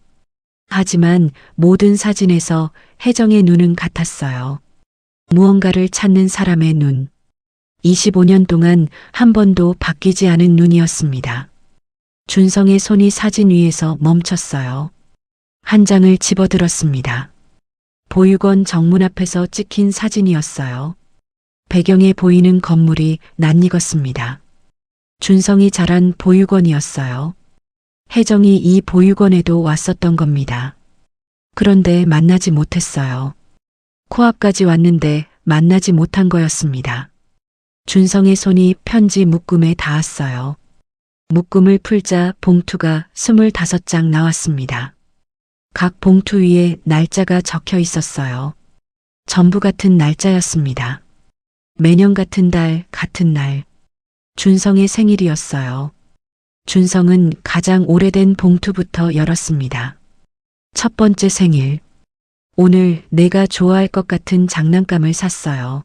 하지만 모든 사진에서 혜정의 눈은 같았어요. 무언가를 찾는 사람의 눈. 25년 동안 한 번도 바뀌지 않은 눈이었습니다. 준성의 손이 사진 위에서 멈췄어요. 한 장을 집어들었습니다. 보육원 정문 앞에서 찍힌 사진이었어요. 배경에 보이는 건물이 낯익었습니다. 준성이 자란 보육원이었어요. 혜정이 이 보육원에도 왔었던 겁니다. 그런데 만나지 못했어요. 코앞까지 왔는데 만나지 못한 거였습니다. 준성의 손이 편지 묶음에 닿았어요. 묶음을 풀자 봉투가 25장 나왔습니다. 각 봉투 위에 날짜가 적혀 있었어요. 전부 같은 날짜였습니다. 매년 같은 달, 같은 날. 준성의 생일이었어요. 준성은 가장 오래된 봉투부터 열었습니다. 첫 번째 생일. 오늘 내가 좋아할 것 같은 장난감을 샀어요.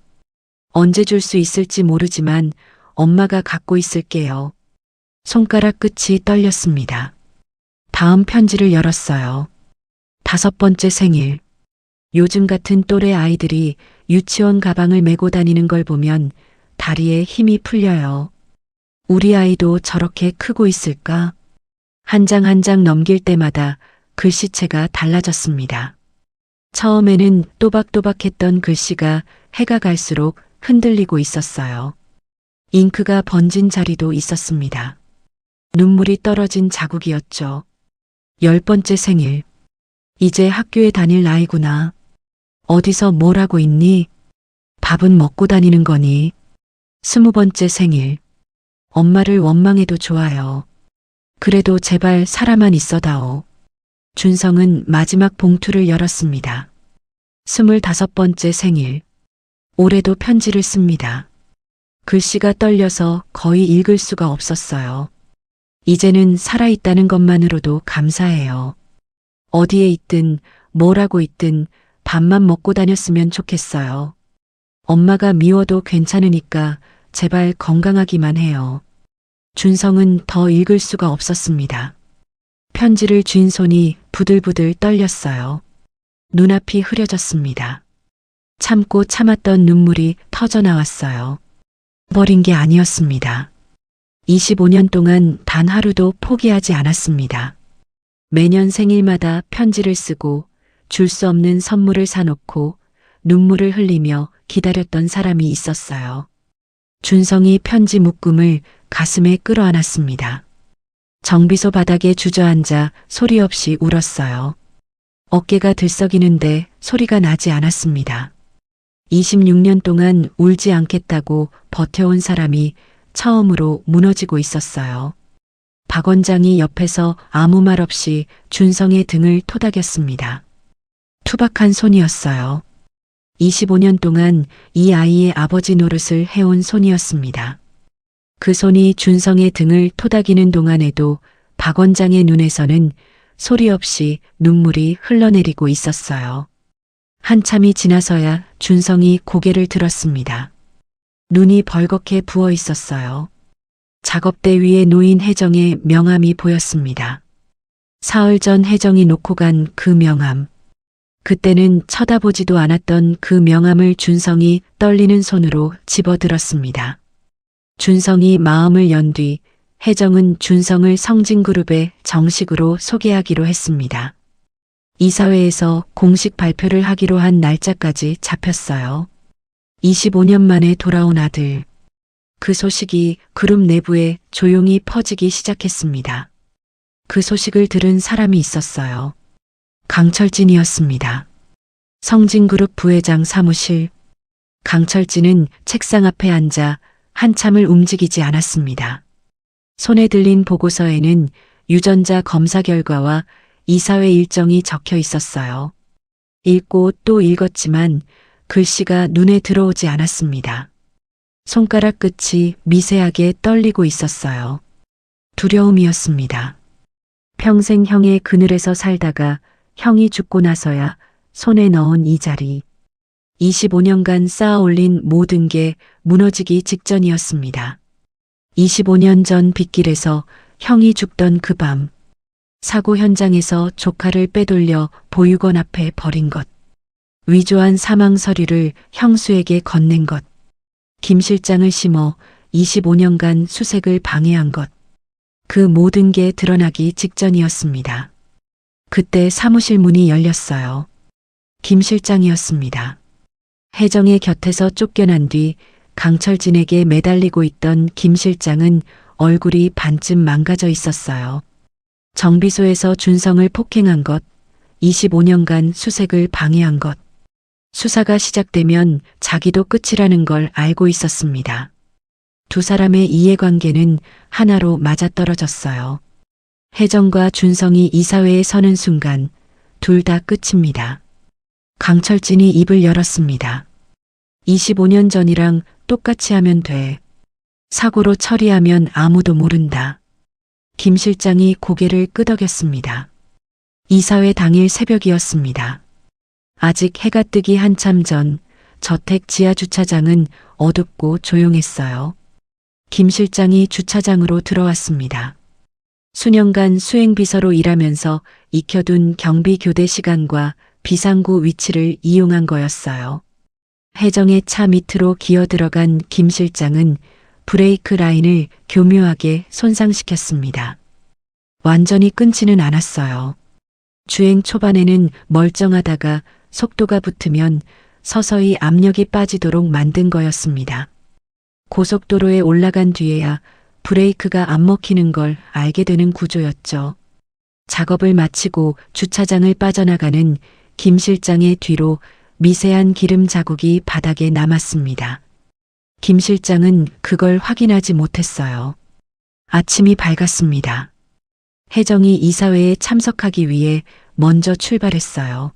언제 줄 수 있을지 모르지만 엄마가 갖고 있을게요. 손가락 끝이 떨렸습니다. 다음 편지를 열었어요. 다섯 번째 생일. 요즘 같은 또래 아이들이 유치원 가방을 메고 다니는 걸 보면 다리에 힘이 풀려요. 우리 아이도 저렇게 크고 있을까? 한 장 한 장 넘길 때마다 글씨체가 달라졌습니다. 처음에는 또박또박했던 글씨가 해가 갈수록 흔들리고 있었어요. 잉크가 번진 자리도 있었습니다. 눈물이 떨어진 자국이었죠. 10번째 생일. 이제 학교에 다닐 나이구나. 어디서 뭘 하고 있니? 밥은 먹고 다니는 거니? 20번째 생일. 엄마를 원망해도 좋아요. 그래도 제발 살아만 있어다오. 준성은 마지막 봉투를 열었습니다. 25번째 생일. 올해도 편지를 씁니다. 글씨가 떨려서 거의 읽을 수가 없었어요. 이제는 살아있다는 것만으로도 감사해요. 어디에 있든 뭘 하고 있든 밥만 먹고 다녔으면 좋겠어요. 엄마가 미워도 괜찮으니까 제발 건강하기만 해요. 준성은 더 읽을 수가 없었습니다. 편지를 쥔 손이 부들부들 떨렸어요. 눈앞이 흐려졌습니다. 참고 참았던 눈물이 터져 나왔어요. 버린 게 아니었습니다. 25년 동안 단 하루도 포기하지 않았습니다. 매년 생일마다 편지를 쓰고 줄 수 없는 선물을 사놓고 눈물을 흘리며 기다렸던 사람이 있었어요. 준성이 편지 묶음을 가슴에 끌어안았습니다. 정비소 바닥에 주저앉아 소리 없이 울었어요. 어깨가 들썩이는데 소리가 나지 않았습니다. 26년 동안 울지 않겠다고 버텨온 사람이 처음으로 무너지고 있었어요. 박 원장이 옆에서 아무 말 없이 준성의 등을 토닥였습니다. 투박한 손이었어요. 25년 동안 이 아이의 아버지 노릇을 해온 손이었습니다. 그 손이 준성의 등을 토닥이는 동안에도 박 원장의 눈에서는 소리 없이 눈물이 흘러내리고 있었어요. 한참이 지나서야 준성이 고개를 들었습니다. 눈이 벌겋게 부어 있었어요. 작업대 위에 놓인 혜정의 명함이 보였습니다. 사흘 전 혜정이 놓고 간 그 명함. 그때는 쳐다보지도 않았던 그 명함을 준성이 떨리는 손으로 집어들었습니다. 준성이 마음을 연 뒤 혜정은 준성을 성진그룹에 정식으로 소개하기로 했습니다. 이사회에서 공식 발표를 하기로 한 날짜까지 잡혔어요. 25년 만에 돌아온 아들. 그 소식이 그룹 내부에 조용히 퍼지기 시작했습니다. 그 소식을 들은 사람이 있었어요. 강철진이었습니다. 성진그룹 부회장 사무실. 강철진은 책상 앞에 앉아 한참을 움직이지 않았습니다. 손에 들린 보고서에는 유전자 검사 결과와 이사회 일정이 적혀 있었어요. 읽고 또 읽었지만 글씨가 눈에 들어오지 않았습니다. 손가락 끝이 미세하게 떨리고 있었어요. 두려움이었습니다. 평생 형의 그늘에서 살다가 형이 죽고 나서야 손에 넣은 이 자리. 25년간 쌓아 올린 모든 게 무너지기 직전이었습니다. 25년 전 빗길에서 형이 죽던 그 밤. 사고 현장에서 조카를 빼돌려 보육원 앞에 버린 것. 위조한 사망 서류를 형수에게 건넨 것. 김 실장을 심어 25년간 수색을 방해한 것. 그 모든 게 드러나기 직전이었습니다. 그때 사무실 문이 열렸어요. 김 실장이었습니다. 혜정의 곁에서 쫓겨난 뒤 강철진에게 매달리고 있던 김 실장은 얼굴이 반쯤 망가져 있었어요. 정비소에서 준성을 폭행한 것, 25년간 수색을 방해한 것. 수사가 시작되면 자기도 끝이라는 걸 알고 있었습니다. 두 사람의 이해관계는 하나로 맞아떨어졌어요. 혜정과 준성이 이사회에 서는 순간 둘 다 끝입니다. 강철진이 입을 열었습니다. 25년 전이랑 똑같이 하면 돼. 사고로 처리하면 아무도 모른다. 김 실장이 고개를 끄덕였습니다. 이사회 당일 새벽이었습니다. 아직 해가 뜨기 한참 전 저택 지하 주차장은 어둡고 조용했어요. 김 실장이 주차장으로 들어왔습니다. 수년간 수행비서로 일하면서 익혀둔 경비 교대 시간과 비상구 위치를 이용한 거였어요. 혜정의 차 밑으로 기어 들어간 김 실장은 브레이크 라인을 교묘하게 손상시켰습니다. 완전히 끊지는 않았어요. 주행 초반에는 멀쩡하다가 속도가 붙으면 서서히 압력이 빠지도록 만든 거였습니다. 고속도로에 올라간 뒤에야 브레이크가 안 먹히는 걸 알게 되는 구조였죠. 작업을 마치고 주차장을 빠져나가는 김 실장의 뒤로 미세한 기름 자국이 바닥에 남았습니다. 김 실장은 그걸 확인하지 못했어요. 아침이 밝았습니다. 혜정이 이사회에 참석하기 위해 먼저 출발했어요.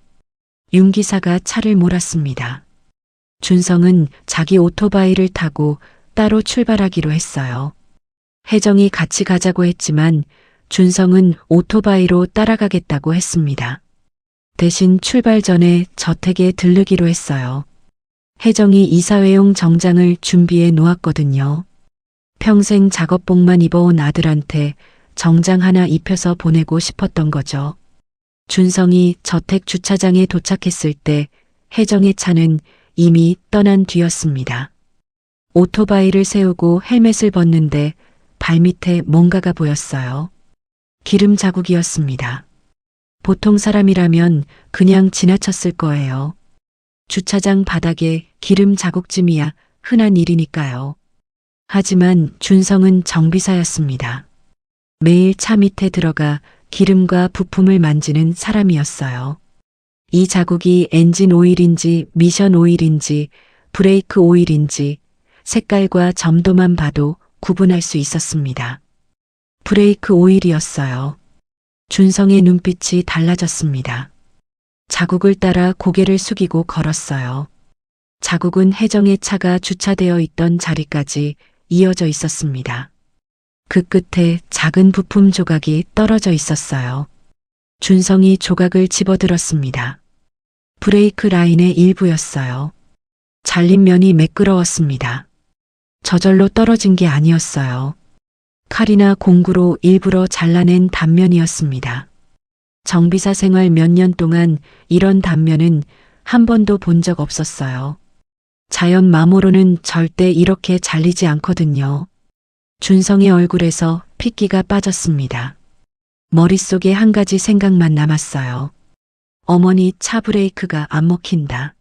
윤 기사가 차를 몰았습니다. 준성은 자기 오토바이를 타고 따로 출발하기로 했어요. 혜정이 같이 가자고 했지만 준성은 오토바이로 따라가겠다고 했습니다. 대신 출발 전에 저택에 들르기로 했어요. 혜정이 이사회용 정장을 준비해 놓았거든요. 평생 작업복만 입어온 아들한테 정장 하나 입혀서 보내고 싶었던 거죠. 준성이 저택 주차장에 도착했을 때 혜정의 차는 이미 떠난 뒤였습니다. 오토바이를 세우고 헬멧을 벗는데 발밑에 뭔가가 보였어요. 기름 자국이었습니다. 보통 사람이라면 그냥 지나쳤을 거예요. 주차장 바닥에 기름 자국쯤이야 흔한 일이니까요. 하지만 준성은 정비사였습니다. 매일 차 밑에 들어가 기름과 부품을 만지는 사람이었어요. 이 자국이 엔진 오일인지 미션 오일인지 브레이크 오일인지 색깔과 점도만 봐도 구분할 수 있었습니다. 브레이크 오일이었어요. 준성의 눈빛이 달라졌습니다. 자국을 따라 고개를 숙이고 걸었어요. 자국은 혜정의 차가 주차되어 있던 자리까지 이어져 있었습니다. 그 끝에 작은 부품 조각이 떨어져 있었어요. 준성이 조각을 집어들었습니다. 브레이크 라인의 일부였어요. 잘린 면이 매끄러웠습니다. 저절로 떨어진 게 아니었어요. 칼이나 공구로 일부러 잘라낸 단면이었습니다. 정비사 생활 몇 년 동안 이런 단면은 한 번도 본 적 없었어요. 자연 마모로는 절대 이렇게 잘리지 않거든요. 준성의 얼굴에서 핏기가 빠졌습니다. 머릿속에 한 가지 생각만 남았어요. 어머니 차 브레이크가 안 먹힌다.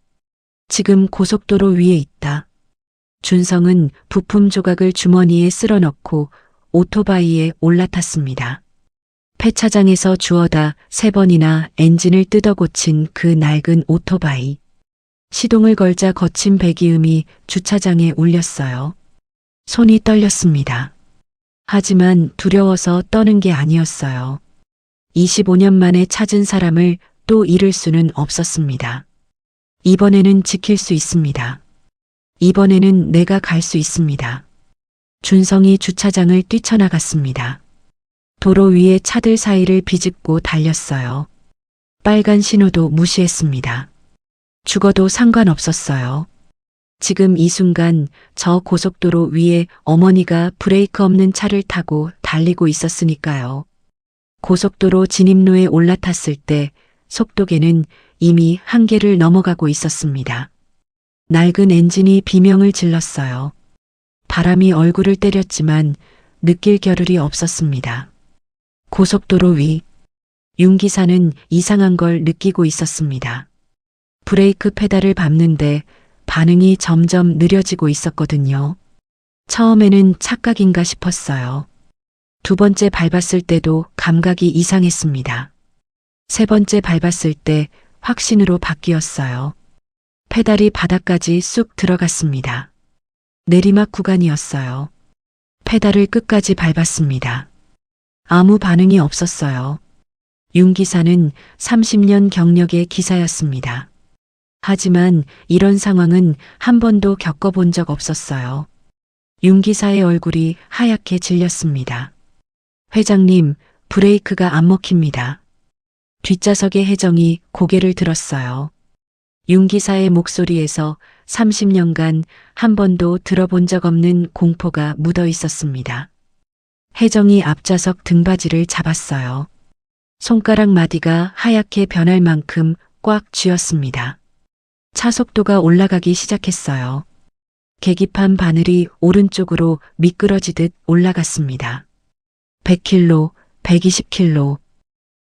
지금 고속도로 위에 있다. 준성은 부품 조각을 주머니에 쓸어 넣고 오토바이에 올라탔습니다. 폐차장에서 주워다 3번이나 엔진을 뜯어 고친 그 낡은 오토바이. 시동을 걸자 거친 배기음이 주차장에 울렸어요. 손이 떨렸습니다. 하지만 두려워서 떠는 게 아니었어요. 25년 만에 찾은 사람을 또 잃을 수는 없었습니다. 이번에는 지킬 수 있습니다. 이번에는 내가 갈 수 있습니다. 준성이 주차장을 뛰쳐나갔습니다. 도로 위에 차들 사이를 비집고 달렸어요. 빨간 신호도 무시했습니다. 죽어도 상관없었어요. 지금 이 순간 저 고속도로 위에 어머니가 브레이크 없는 차를 타고 달리고 있었으니까요. 고속도로 진입로에 올라탔을 때 속도계는 이미 한계를 넘어가고 있었습니다. 낡은 엔진이 비명을 질렀어요. 바람이 얼굴을 때렸지만 느낄 겨를이 없었습니다. 고속도로 위, 윤 기사는 이상한 걸 느끼고 있었습니다. 브레이크 페달을 밟는데 반응이 점점 느려지고 있었거든요. 처음에는 착각인가 싶었어요. 2번째 밟았을 때도 감각이 이상했습니다. 3번째 밟았을 때 확신으로 바뀌었어요. 페달이 바닥까지 쑥 들어갔습니다. 내리막 구간이었어요. 페달을 끝까지 밟았습니다. 아무 반응이 없었어요. 윤 기사는 30년 경력의 기사였습니다. 하지만 이런 상황은 한 번도 겪어본 적 없었어요. 윤 기사의 얼굴이 하얗게 질렸습니다. 회장님, 브레이크가 안 먹힙니다. 뒷좌석의 혜정이 고개를 들었어요. 윤 기사의 목소리에서 30년간 한 번도 들어본 적 없는 공포가 묻어 있었습니다. 혜정이 앞좌석 등받이를 잡았어요. 손가락 마디가 하얗게 변할 만큼 꽉 쥐었습니다. 차 속도가 올라가기 시작했어요. 계기판 바늘이 오른쪽으로 미끄러지듯 올라갔습니다. 100km, 120km.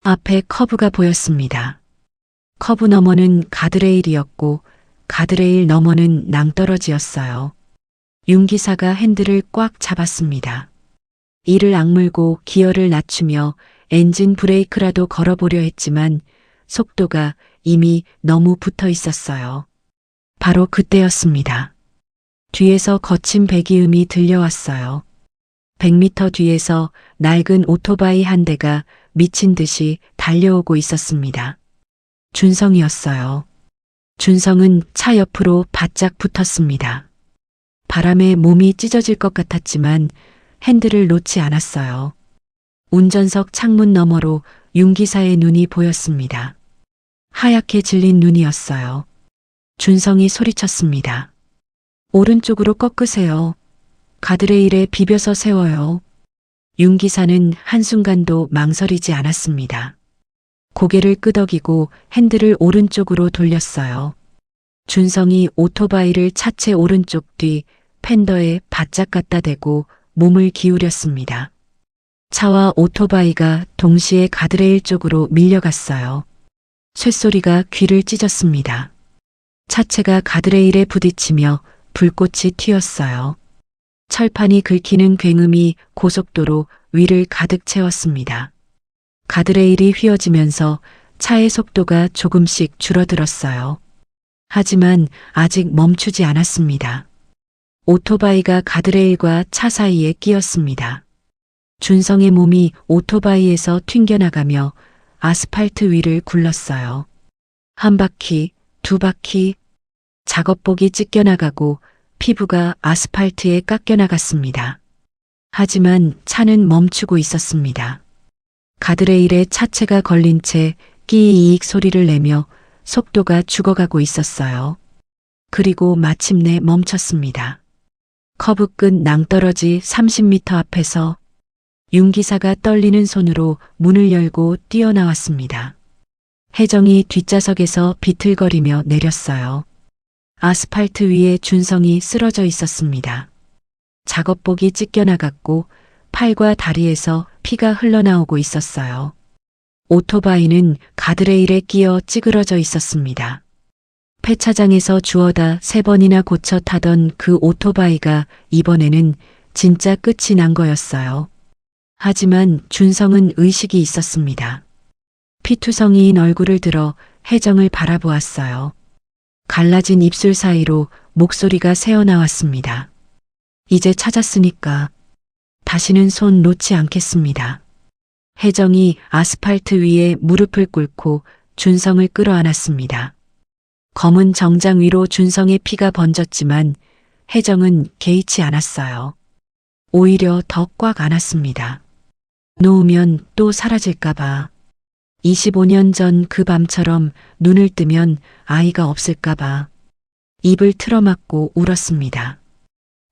앞에 커브가 보였습니다. 커브 너머는 가드레일이었고 가드레일 너머는 낭떠러지였어요. 윤 기사가 핸들을 꽉 잡았습니다. 이를 악물고 기어를 낮추며 엔진 브레이크라도 걸어보려 했지만 속도가 이미 너무 붙어 있었어요. 바로 그때였습니다. 뒤에서 거친 배기음이 들려왔어요. 100m 뒤에서 낡은 오토바이 한 대가 미친 듯이 달려오고 있었습니다. 준성이었어요. 준성은 차 옆으로 바짝 붙었습니다. 바람에 몸이 찢어질 것 같았지만 핸들을 놓지 않았어요. 운전석 창문 너머로 윤 기사의 눈이 보였습니다. 하얗게 질린 눈이었어요. 준성이 소리쳤습니다. 오른쪽으로 꺾으세요. 가드레일에 비벼서 세워요. 윤 기사는 한순간도 망설이지 않았습니다. 고개를 끄덕이고 핸들을 오른쪽으로 돌렸어요. 준성이 오토바이를 차체 오른쪽 뒤 팬더에 바짝 갖다 대고 몸을 기울였습니다. 차와 오토바이가 동시에 가드레일 쪽으로 밀려갔어요. 쇳소리가 귀를 찢었습니다. 차체가 가드레일에 부딪히며 불꽃이 튀었어요. 철판이 긁히는 굉음이 고속도로 위를 가득 채웠습니다. 가드레일이 휘어지면서 차의 속도가 조금씩 줄어들었어요. 하지만 아직 멈추지 않았습니다. 오토바이가 가드레일과 차 사이에 끼었습니다. 준성의 몸이 오토바이에서 튕겨나가며 아스팔트 위를 굴렀어요. 한 바퀴, 두 바퀴, 작업복이 찢겨나가고 피부가 아스팔트에 깎여나갔습니다. 하지만 차는 멈추고 있었습니다. 가드레일에 차체가 걸린 채 끼이익 소리를 내며 속도가 죽어가고 있었어요. 그리고 마침내 멈췄습니다. 커브 끝 낭떠러지 30m 앞에서 윤 기사가 떨리는 손으로 문을 열고 뛰어나왔습니다. 혜정이 뒷좌석에서 비틀거리며 내렸어요. 아스팔트 위에 준성이 쓰러져 있었습니다. 작업복이 찢겨나갔고 팔과 다리에서 피가 흘러나오고 있었어요. 오토바이는 가드레일에 끼어 찌그러져 있었습니다. 폐차장에서 주워다 3번이나 고쳐 타던 그 오토바이가 이번에는 진짜 끝이 난 거였어요. 하지만 준성은 의식이 있었습니다. 피투성이인 얼굴을 들어 혜정을 바라보았어요. 갈라진 입술 사이로 목소리가 새어나왔습니다. 이제 찾았으니까 다시는 손 놓지 않겠습니다. 혜정이 아스팔트 위에 무릎을 꿇고 준성을 끌어안았습니다. 검은 정장 위로 준성의 피가 번졌지만 혜정은 개의치 않았어요. 오히려 더 꽉 안았습니다. 놓으면 또 사라질까봐. 25년 전 그 밤처럼 눈을 뜨면 아이가 없을까봐. 입을 틀어막고 울었습니다.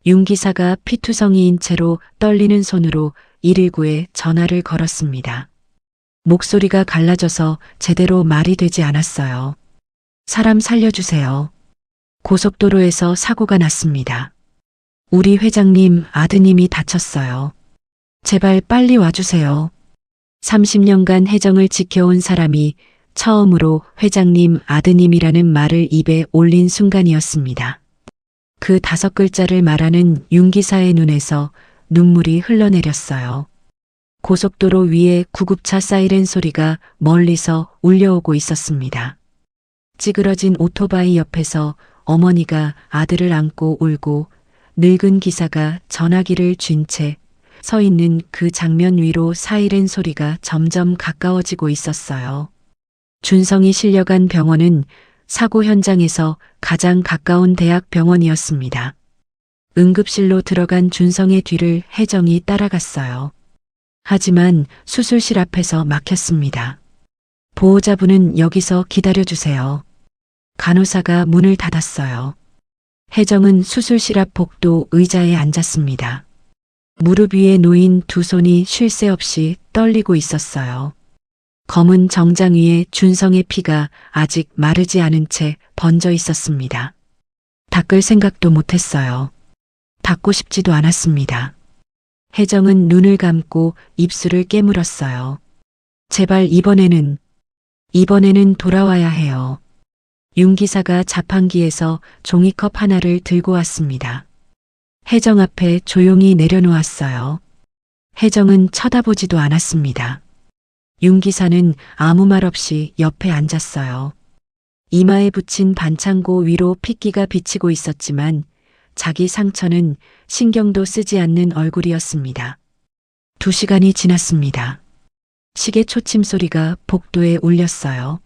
윤 기사가 피투성이인 채로 떨리는 손으로 119에 전화를 걸었습니다. 목소리가 갈라져서 제대로 말이 되지 않았어요. 사람 살려주세요. 고속도로에서 사고가 났습니다. 우리 회장님 아드님이 다쳤어요. 제발 빨리 와주세요. 30년간 혜정을 지켜온 사람이 처음으로 회장님 아드님이라는 말을 입에 올린 순간이었습니다. 그 5글자를 말하는 윤 기사의 눈에서 눈물이 흘러내렸어요. 고속도로 위에 구급차 사이렌 소리가 멀리서 울려오고 있었습니다. 찌그러진 오토바이 옆에서 어머니가 아들을 안고 울고 늙은 기사가 전화기를 쥔 채 서 있는 그 장면 위로 사이렌 소리가 점점 가까워지고 있었어요. 준성이 실려간 병원은 사고 현장에서 가장 가까운 대학병원이었습니다. 응급실로 들어간 준성의 뒤를 혜정이 따라갔어요. 하지만 수술실 앞에서 막혔습니다. 보호자분은 여기서 기다려주세요. 간호사가 문을 닫았어요. 혜정은 수술실 앞 복도 의자에 앉았습니다. 무릎 위에 놓인 두 손이 쉴 새 없이 떨리고 있었어요. 검은 정장 위에 준성의 피가 아직 마르지 않은 채 번져 있었습니다. 닦을 생각도 못했어요. 닦고 싶지도 않았습니다. 혜정은 눈을 감고 입술을 깨물었어요. 제발 이번에는 돌아와야 해요. 윤 기사가 자판기에서 종이컵 하나를 들고 왔습니다. 혜정 앞에 조용히 내려놓았어요. 혜정은 쳐다보지도 않았습니다. 윤 기사는 아무 말 없이 옆에 앉았어요. 이마에 붙인 반창고 위로 핏기가 비치고 있었지만 자기 상처는 신경도 쓰지 않는 얼굴이었습니다. 2시간이 지났습니다. 시계 초침 소리가 복도에 울렸어요.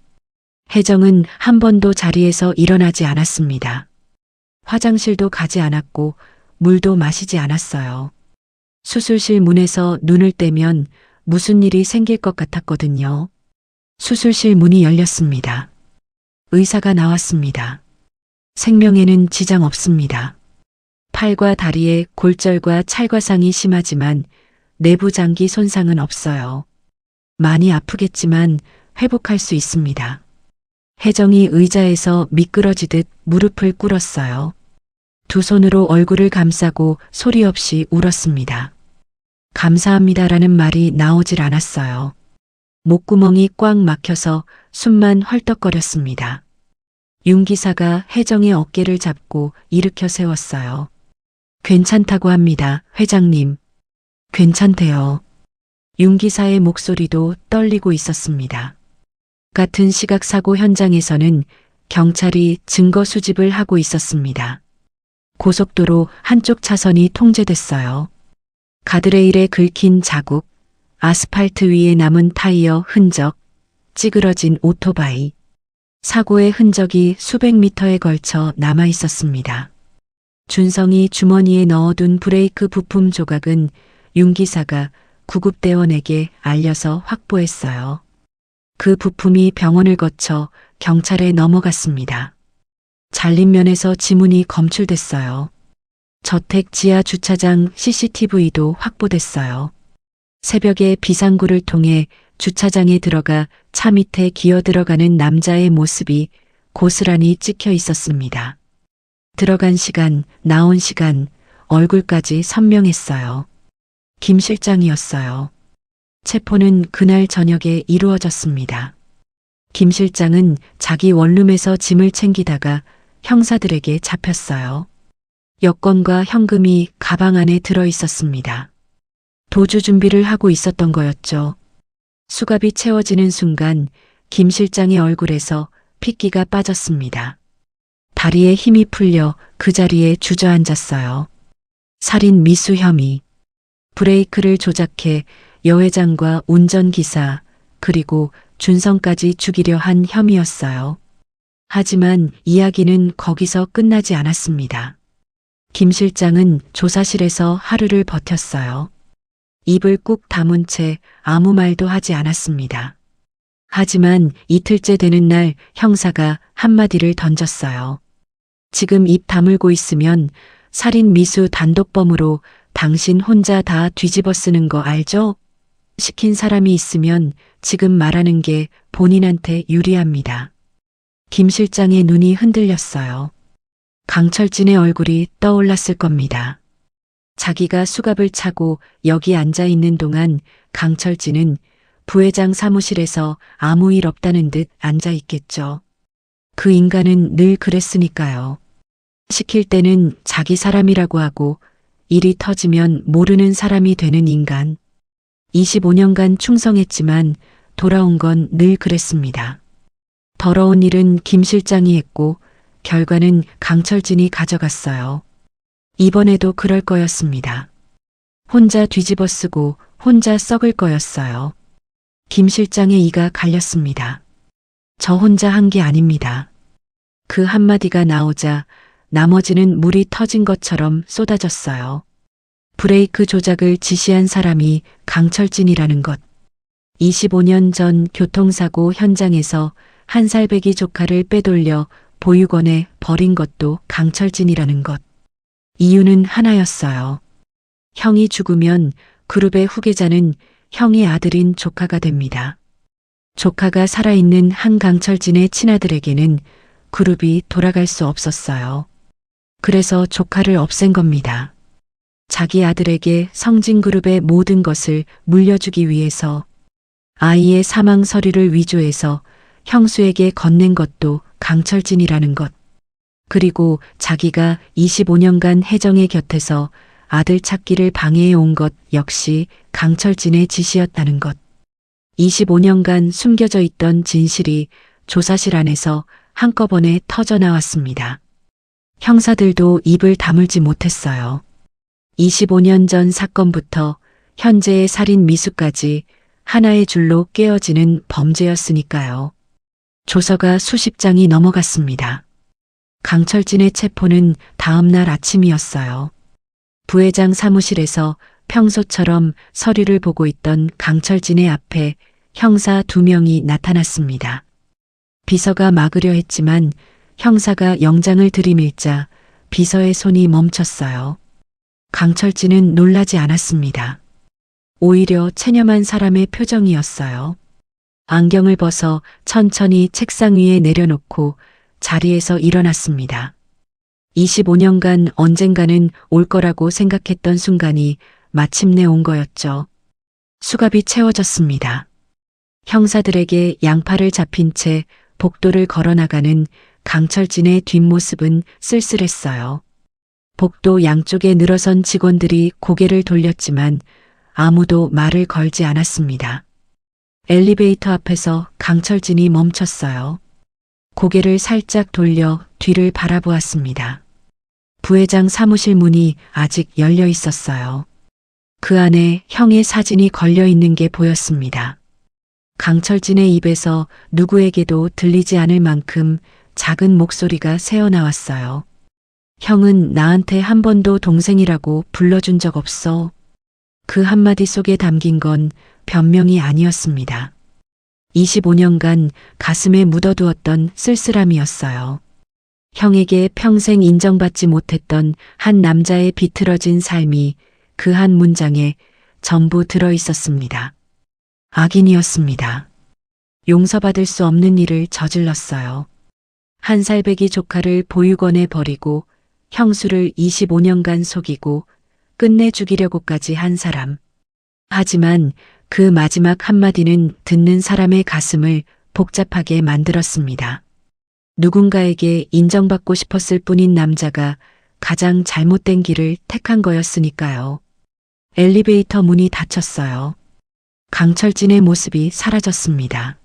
혜정은 한 번도 자리에서 일어나지 않았습니다. 화장실도 가지 않았고 물도 마시지 않았어요. 수술실 문에서 눈을 떼면 무슨 일이 생길 것 같았거든요. 수술실 문이 열렸습니다. 의사가 나왔습니다. 생명에는 지장 없습니다. 팔과 다리에 골절과 찰과상이 심하지만 내부 장기 손상은 없어요. 많이 아프겠지만 회복할 수 있습니다. 혜정이 의자에서 미끄러지듯 무릎을 꿇었어요. 두 손으로 얼굴을 감싸고 소리 없이 울었습니다. 감사합니다라는 말이 나오질 않았어요. 목구멍이 꽉 막혀서 숨만 헐떡거렸습니다. 윤 기사가 혜정의 어깨를 잡고 일으켜 세웠어요. 괜찮다고 합니다, 회장님. 괜찮대요. 윤 기사의 목소리도 떨리고 있었습니다. 같은 시각 사고 현장에서는 경찰이 증거 수집을 하고 있었습니다. 고속도로 한쪽 차선이 통제됐어요. 가드레일에 긁힌 자국, 아스팔트 위에 남은 타이어 흔적, 찌그러진 오토바이. 사고의 흔적이 수백 미터에 걸쳐 남아 있었습니다. 준성이 주머니에 넣어둔 브레이크 부품 조각은 윤 기사가 구급대원에게 알려서 확보했어요. 그 부품이 병원을 거쳐 경찰에 넘어갔습니다. 잘린면에서 지문이 검출됐어요. 저택 지하 주차장 CCTV도 확보됐어요. 새벽에 비상구를 통해 주차장에 들어가 차 밑에 기어 들어가는 남자의 모습이 고스란히 찍혀 있었습니다. 들어간 시간, 나온 시간, 얼굴까지 선명했어요. 김 실장이었어요. 체포는 그날 저녁에 이루어졌습니다. 김 실장은 자기 원룸에서 짐을 챙기다가 형사들에게 잡혔어요. 여권과 현금이 가방 안에 들어 있었습니다. 도주 준비를 하고 있었던 거였죠. 수갑이 채워지는 순간 김 실장의 얼굴에서 핏기가 빠졌습니다. 다리에 힘이 풀려 그 자리에 주저앉았어요. 살인 미수 혐의. 브레이크를 조작해 여 회장과 운전기사 그리고 준성까지 죽이려 한 혐의였어요. 하지만 이야기는 거기서 끝나지 않았습니다. 김 실장은 조사실에서 하루를 버텼어요. 입을 꾹 다문 채 아무 말도 하지 않았습니다. 하지만 이틀째 되는 날 형사가 한마디를 던졌어요. 지금 입 다물고 있으면 살인 미수 단독범으로 당신 혼자 다 뒤집어 쓰는 거 알죠? 시킨 사람이 있으면 지금 말하는 게 본인한테 유리합니다. 김 실장의 눈이 흔들렸어요. 강철진의 얼굴이 떠올랐을 겁니다. 자기가 수갑을 차고 여기 앉아 있는 동안 강철진은 부회장 사무실에서 아무 일 없다는 듯 앉아 있겠죠. 그 인간은 늘 그랬으니까요. 시킬 때는 자기 사람이라고 하고 일이 터지면 모르는 사람이 되는 인간. 25년간 충성했지만 돌아온 건 늘 그랬습니다. 더러운 일은 김 실장이 했고 결과는 강철진이 가져갔어요. 이번에도 그럴 거였습니다. 혼자 뒤집어 쓰고 혼자 썩을 거였어요. 김 실장의 이가 갈렸습니다. 저 혼자 한 게 아닙니다. 그 한마디가 나오자 나머지는 물이 터진 것처럼 쏟아졌어요. 브레이크 조작을 지시한 사람이 강철진이라는 것. 25년 전 교통사고 현장에서 한살배기 조카를 빼돌려 보육원에 버린 것도 강철진이라는 것. 이유는 하나였어요. 형이 죽으면 그룹의 후계자는 형의 아들인 조카가 됩니다. 조카가 살아있는 한강철진의 친아들에게는 그룹이 돌아갈 수 없었어요. 그래서 조카를 없앤 겁니다. 자기 아들에게 성진그룹의 모든 것을 물려주기 위해서 아이의 사망 서류를 위조해서 형수에게 건넨 것도 강철진이라는 것. 그리고 자기가 25년간 혜정의 곁에서 아들 찾기를 방해해 온 것 역시 강철진의 지시였다는 것. 25년간 숨겨져 있던 진실이 조사실 안에서 한꺼번에 터져 나왔습니다. 형사들도 입을 다물지 못했어요. 25년 전 사건부터 현재의 살인 미수까지 하나의 줄로 깨어지는 범죄였으니까요. 조서가 수십 장이 넘어갔습니다. 강철진의 체포는 다음 날 아침이었어요. 부회장 사무실에서 평소처럼 서류를 보고 있던 강철진의 앞에 형사 2명이 나타났습니다. 비서가 막으려 했지만 형사가 영장을 들이밀자 비서의 손이 멈췄어요. 강철진은 놀라지 않았습니다. 오히려 체념한 사람의 표정이었어요. 안경을 벗어 천천히 책상 위에 내려놓고 자리에서 일어났습니다. 25년간 언젠가는 올 거라고 생각했던 순간이 마침내 온 거였죠. 수갑이 채워졌습니다. 형사들에게 양팔을 잡힌 채 복도를 걸어나가는 강철진의 뒷모습은 쓸쓸했어요. 복도 양쪽에 늘어선 직원들이 고개를 돌렸지만 아무도 말을 걸지 않았습니다. 엘리베이터 앞에서 강철진이 멈췄어요. 고개를 살짝 돌려 뒤를 바라보았습니다. 부회장 사무실 문이 아직 열려 있었어요. 그 안에 형의 사진이 걸려 있는 게 보였습니다. 강철진의 입에서 누구에게도 들리지 않을 만큼 작은 목소리가 새어나왔어요. 형은 나한테 한 번도 동생이라고 불러준 적 없어. 그 한마디 속에 담긴 건 변명이 아니었습니다. 25년간 가슴에 묻어두었던 쓸쓸함이었어요. 형에게 평생 인정받지 못했던 한 남자의 비틀어진 삶이 그 한 문장에 전부 들어 있었습니다. 악인이었습니다. 용서받을 수 없는 일을 저질렀어요. 한 살배기 조카를 보육원에 버리고 형수를 25년간 속이고 끝내 죽이려고까지 한 사람. 하지만 그 마지막 한마디는 듣는 사람의 가슴을 복잡하게 만들었습니다. 누군가에게 인정받고 싶었을 뿐인 남자가 가장 잘못된 길을 택한 거였으니까요. 엘리베이터 문이 닫혔어요. 강철진의 모습이 사라졌습니다.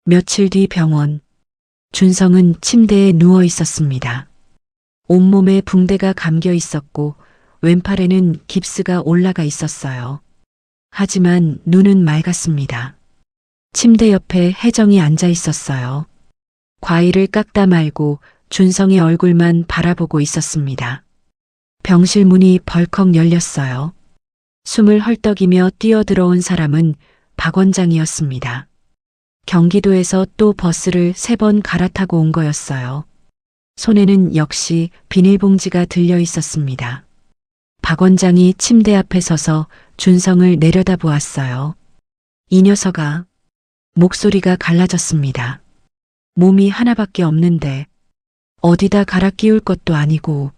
며칠 뒤 병원. 준성은 침대에 누워 있었습니다. 온몸에 붕대가 감겨 있었고 왼팔에는 깁스가 올라가 있었어요. 하지만 눈은 맑았습니다. 침대 옆에 혜정이 앉아 있었어요. 과일을 깎다 말고 준성의 얼굴만 바라보고 있었습니다. 병실 문이 벌컥 열렸어요. 숨을 헐떡이며 뛰어들어온 사람은 박 원장이었습니다. 경기도에서 또 버스를 3번 갈아타고 온 거였어요. 손에는 역시 비닐봉지가 들려 있었습니다. 박 원장이 침대 앞에 서서 준성을 내려다보았어요. 이 녀석아. 목소리가 갈라졌습니다. 몸이 하나밖에 없는데 어디다 갈아 끼울 것도 아니고.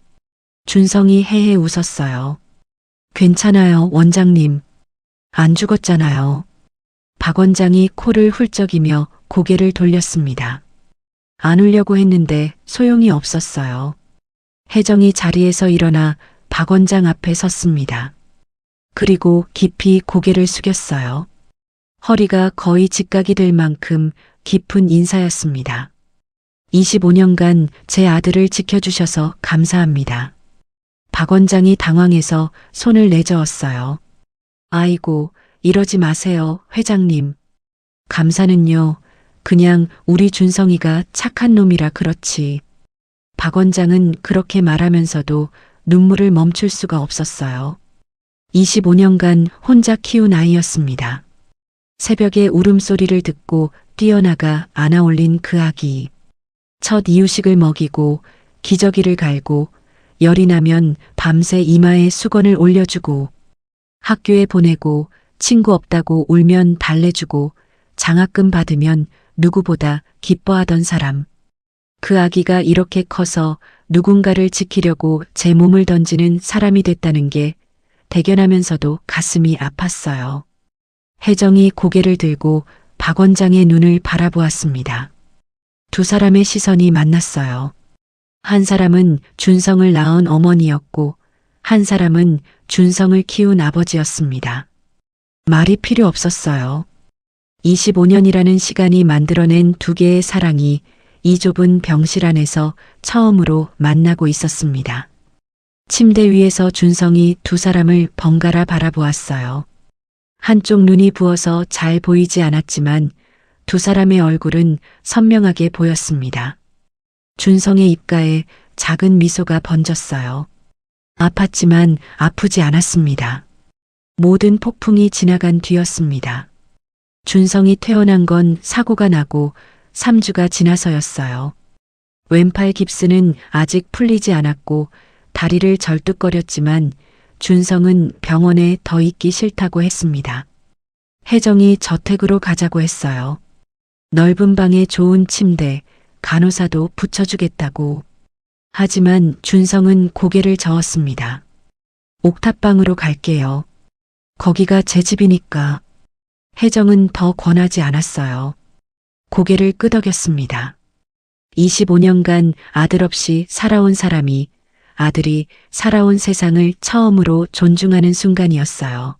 준성이 헤헤 웃었어요. 괜찮아요, 원장님. 안 죽었잖아요. 박 원장이 코를 훌쩍이며 고개를 돌렸습니다. 안 울려고 했는데 소용이 없었어요. 혜정이 자리에서 일어나 박 원장 앞에 섰습니다. 그리고 깊이 고개를 숙였어요. 허리가 거의 직각이 될 만큼 깊은 인사였습니다. 25년간 제 아들을 지켜주셔서 감사합니다. 박 원장이 당황해서 손을 내저었어요. 아이고, 이러지 마세요, 회장님. 감사는요, 그냥 우리 준성이가 착한 놈이라 그렇지. 박 원장은 그렇게 말하면서도 눈물을 멈출 수가 없었어요. 25년간 혼자 키운 아이였습니다. 새벽에 울음소리를 듣고 뛰어나가 안아올린 그 아기. 첫 이유식을 먹이고 기저귀를 갈고 열이 나면 밤새 이마에 수건을 올려주고 학교에 보내고 친구 없다고 울면 달래주고 장학금 받으면 누구보다 기뻐하던 사람. 그 아기가 이렇게 커서 누군가를 지키려고 제 몸을 던지는 사람이 됐다는 게 대견하면서도 가슴이 아팠어요. 혜정이 고개를 들고 박 원장의 눈을 바라보았습니다. 두 사람의 시선이 만났어요. 한 사람은 준성을 낳은 어머니였고 한 사람은 준성을 키운 아버지였습니다. 말이 필요 없었어요. 25년이라는 시간이 만들어낸 두 개의 사랑이 이 좁은 병실 안에서 처음으로 만나고 있었습니다. 침대 위에서 준성이 두 사람을 번갈아 바라보았어요. 한쪽 눈이 부어서 잘 보이지 않았지만 두 사람의 얼굴은 선명하게 보였습니다. 준성의 입가에 작은 미소가 번졌어요. 아팠지만 아프지 않았습니다. 모든 폭풍이 지나간 뒤였습니다. 준성이 퇴원한 건 사고가 나고 3주가 지나서였어요. 왼팔 깁스는 아직 풀리지 않았고 다리를 절뚝거렸지만 준성은 병원에 더 있기 싫다고 했습니다. 혜정이 저택으로 가자고 했어요. 넓은 방에 좋은 침대, 간호사도 붙여주겠다고. 하지만 준성은 고개를 저었습니다. 옥탑방으로 갈게요. 거기가 제 집이니까. 혜정은 더 권하지 않았어요. 고개를 끄덕였습니다. 25년간 아들 없이 살아온 사람이 아들이 살아온 세상을 처음으로 존중하는 순간이었어요.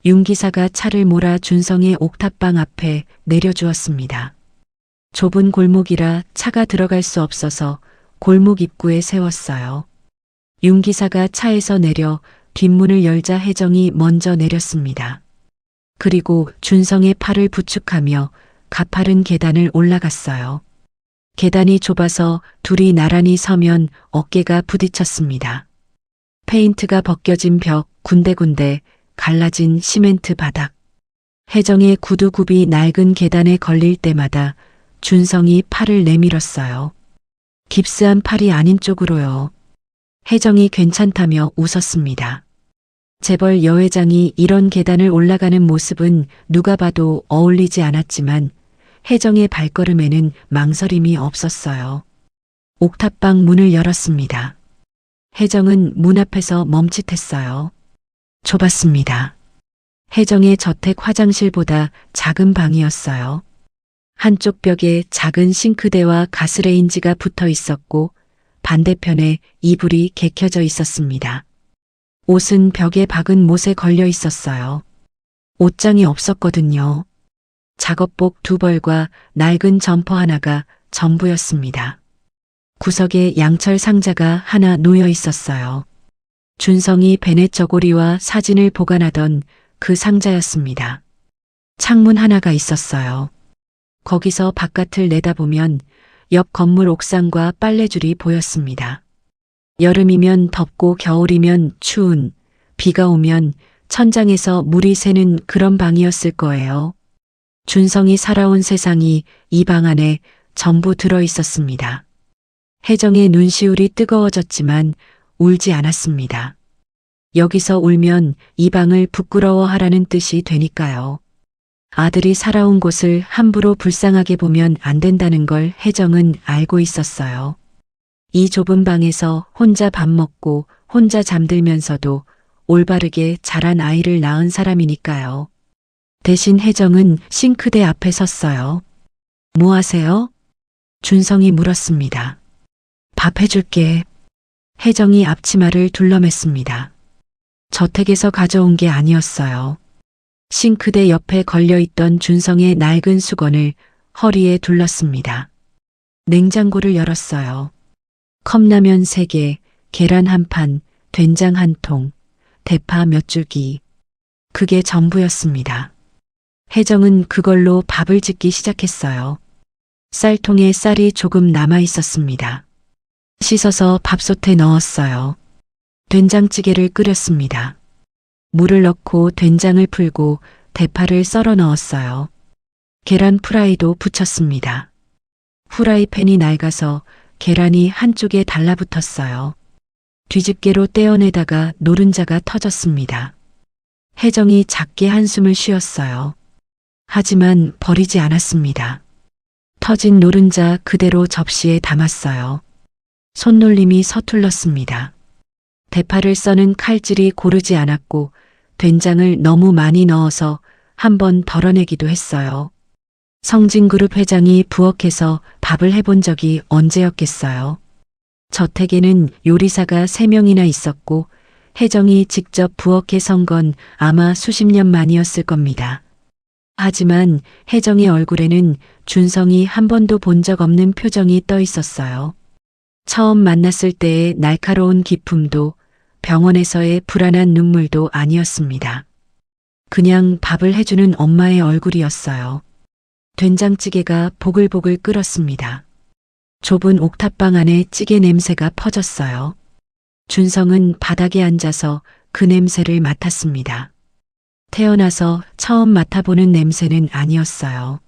윤 기사가 차를 몰아 준성의 옥탑방 앞에 내려주었습니다. 좁은 골목이라 차가 들어갈 수 없어서 골목 입구에 세웠어요. 윤 기사가 차에서 내려 뒷문을 열자 혜정이 먼저 내렸습니다. 그리고 준성의 팔을 부축하며 가파른 계단을 올라갔어요. 계단이 좁아서 둘이 나란히 서면 어깨가 부딪혔습니다. 페인트가 벗겨진 벽, 군데군데 갈라진 시멘트 바닥. 혜정의 구두굽이 낡은 계단에 걸릴 때마다 준성이 팔을 내밀었어요. 깁스한 팔이 아닌 쪽으로요. 혜정이 괜찮다며 웃었습니다. 재벌 여회장이 이런 계단을 올라가는 모습은 누가 봐도 어울리지 않았지만 혜정의 발걸음에는 망설임이 없었어요. 옥탑방 문을 열었습니다. 혜정은 문 앞에서 멈칫했어요. 좁았습니다. 혜정의 저택 화장실보다 작은 방이었어요. 한쪽 벽에 작은 싱크대와 가스레인지가 붙어 있었고 반대편에 이불이 개켜져 있었습니다. 옷은 벽에 박은 못에 걸려 있었어요. 옷장이 없었거든요. 작업복 2벌과 낡은 점퍼 하나가 전부였습니다. 구석에 양철 상자가 하나 놓여 있었어요. 준성이 베넷 저고리와 사진을 보관하던 그 상자였습니다. 창문 하나가 있었어요. 거기서 바깥을 내다보면 옆 건물 옥상과 빨래줄이 보였습니다. 여름이면 덥고 겨울이면 추운, 비가 오면 천장에서 물이 새는 그런 방이었을 거예요. 준성이 살아온 세상이 이 방 안에 전부 들어 있었습니다. 혜정의 눈시울이 뜨거워졌지만 울지 않았습니다. 여기서 울면 이 방을 부끄러워하라는 뜻이 되니까요. 아들이 살아온 곳을 함부로 불쌍하게 보면 안 된다는 걸 혜정은 알고 있었어요. 이 좁은 방에서 혼자 밥 먹고 혼자 잠들면서도 올바르게 자란 아이를 낳은 사람이니까요. 대신 혜정은 싱크대 앞에 섰어요. 뭐 하세요? 준성이 물었습니다. 밥 해줄게. 혜정이 앞치마를 둘러맸습니다. 저택에서 가져온 게 아니었어요. 싱크대 옆에 걸려있던 준성의 낡은 수건을 허리에 둘렀습니다. 냉장고를 열었어요. 컵라면 3개, 계란 1판, 된장 1통, 대파 몇 줄기. 그게 전부였습니다. 혜정은 그걸로 밥을 짓기 시작했어요. 쌀통에 쌀이 조금 남아 있었습니다. 씻어서 밥솥에 넣었어요. 된장찌개를 끓였습니다. 물을 넣고 된장을 풀고 대파를 썰어 넣었어요. 계란 프라이도 부쳤습니다. 후라이팬이 낡아서 계란이 한쪽에 달라붙었어요. 뒤집개로 떼어내다가 노른자가 터졌습니다. 혜정이 작게 한숨을 쉬었어요. 하지만 버리지 않았습니다. 터진 노른자 그대로 접시에 담았어요. 손놀림이 서툴렀습니다. 대파를 써는 칼질이 고르지 않았고 된장을 너무 많이 넣어서 한번 덜어내기도 했어요. 성진그룹 회장이 부엌에서 밥을 해본 적이 언제였겠어요. 저택에는 요리사가 3명이나 있었고 혜정이 직접 부엌에 선 건 아마 수십 년 만이었을 겁니다. 하지만 혜정의 얼굴에는 준성이 한 번도 본 적 없는 표정이 떠 있었어요. 처음 만났을 때의 날카로운 기품도 병원에서의 불안한 눈물도 아니었습니다. 그냥 밥을 해주는 엄마의 얼굴이었어요. 된장찌개가 보글보글 끓었습니다. 좁은 옥탑방 안에 찌개 냄새가 퍼졌어요. 준성은 바닥에 앉아서 그 냄새를 맡았습니다. 태어나서 처음 맡아보는 냄새는 아니었어요.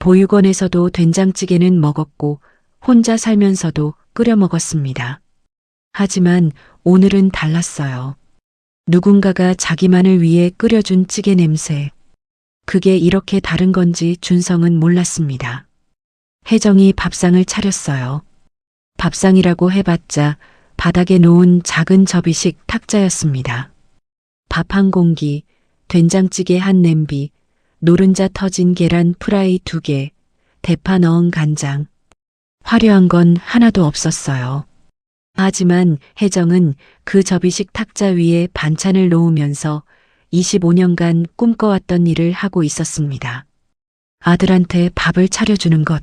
보육원에서도 된장찌개는 먹었고 혼자 살면서도 끓여 먹었습니다. 하지만 오늘은 달랐어요. 누군가가 자기만을 위해 끓여준 찌개 냄새. 그게 이렇게 다른 건지 준성은 몰랐습니다. 혜정이 밥상을 차렸어요. 밥상이라고 해봤자 바닥에 놓은 작은 접이식 탁자였습니다. 밥 1공기, 된장찌개 1냄비, 노른자 터진 계란 프라이 2개, 대파 넣은 간장. 화려한 건 하나도 없었어요. 하지만 혜정은 그 접이식 탁자 위에 반찬을 놓으면서 25년간 꿈꿔왔던 일을 하고 있었습니다. 아들한테 밥을 차려주는 것.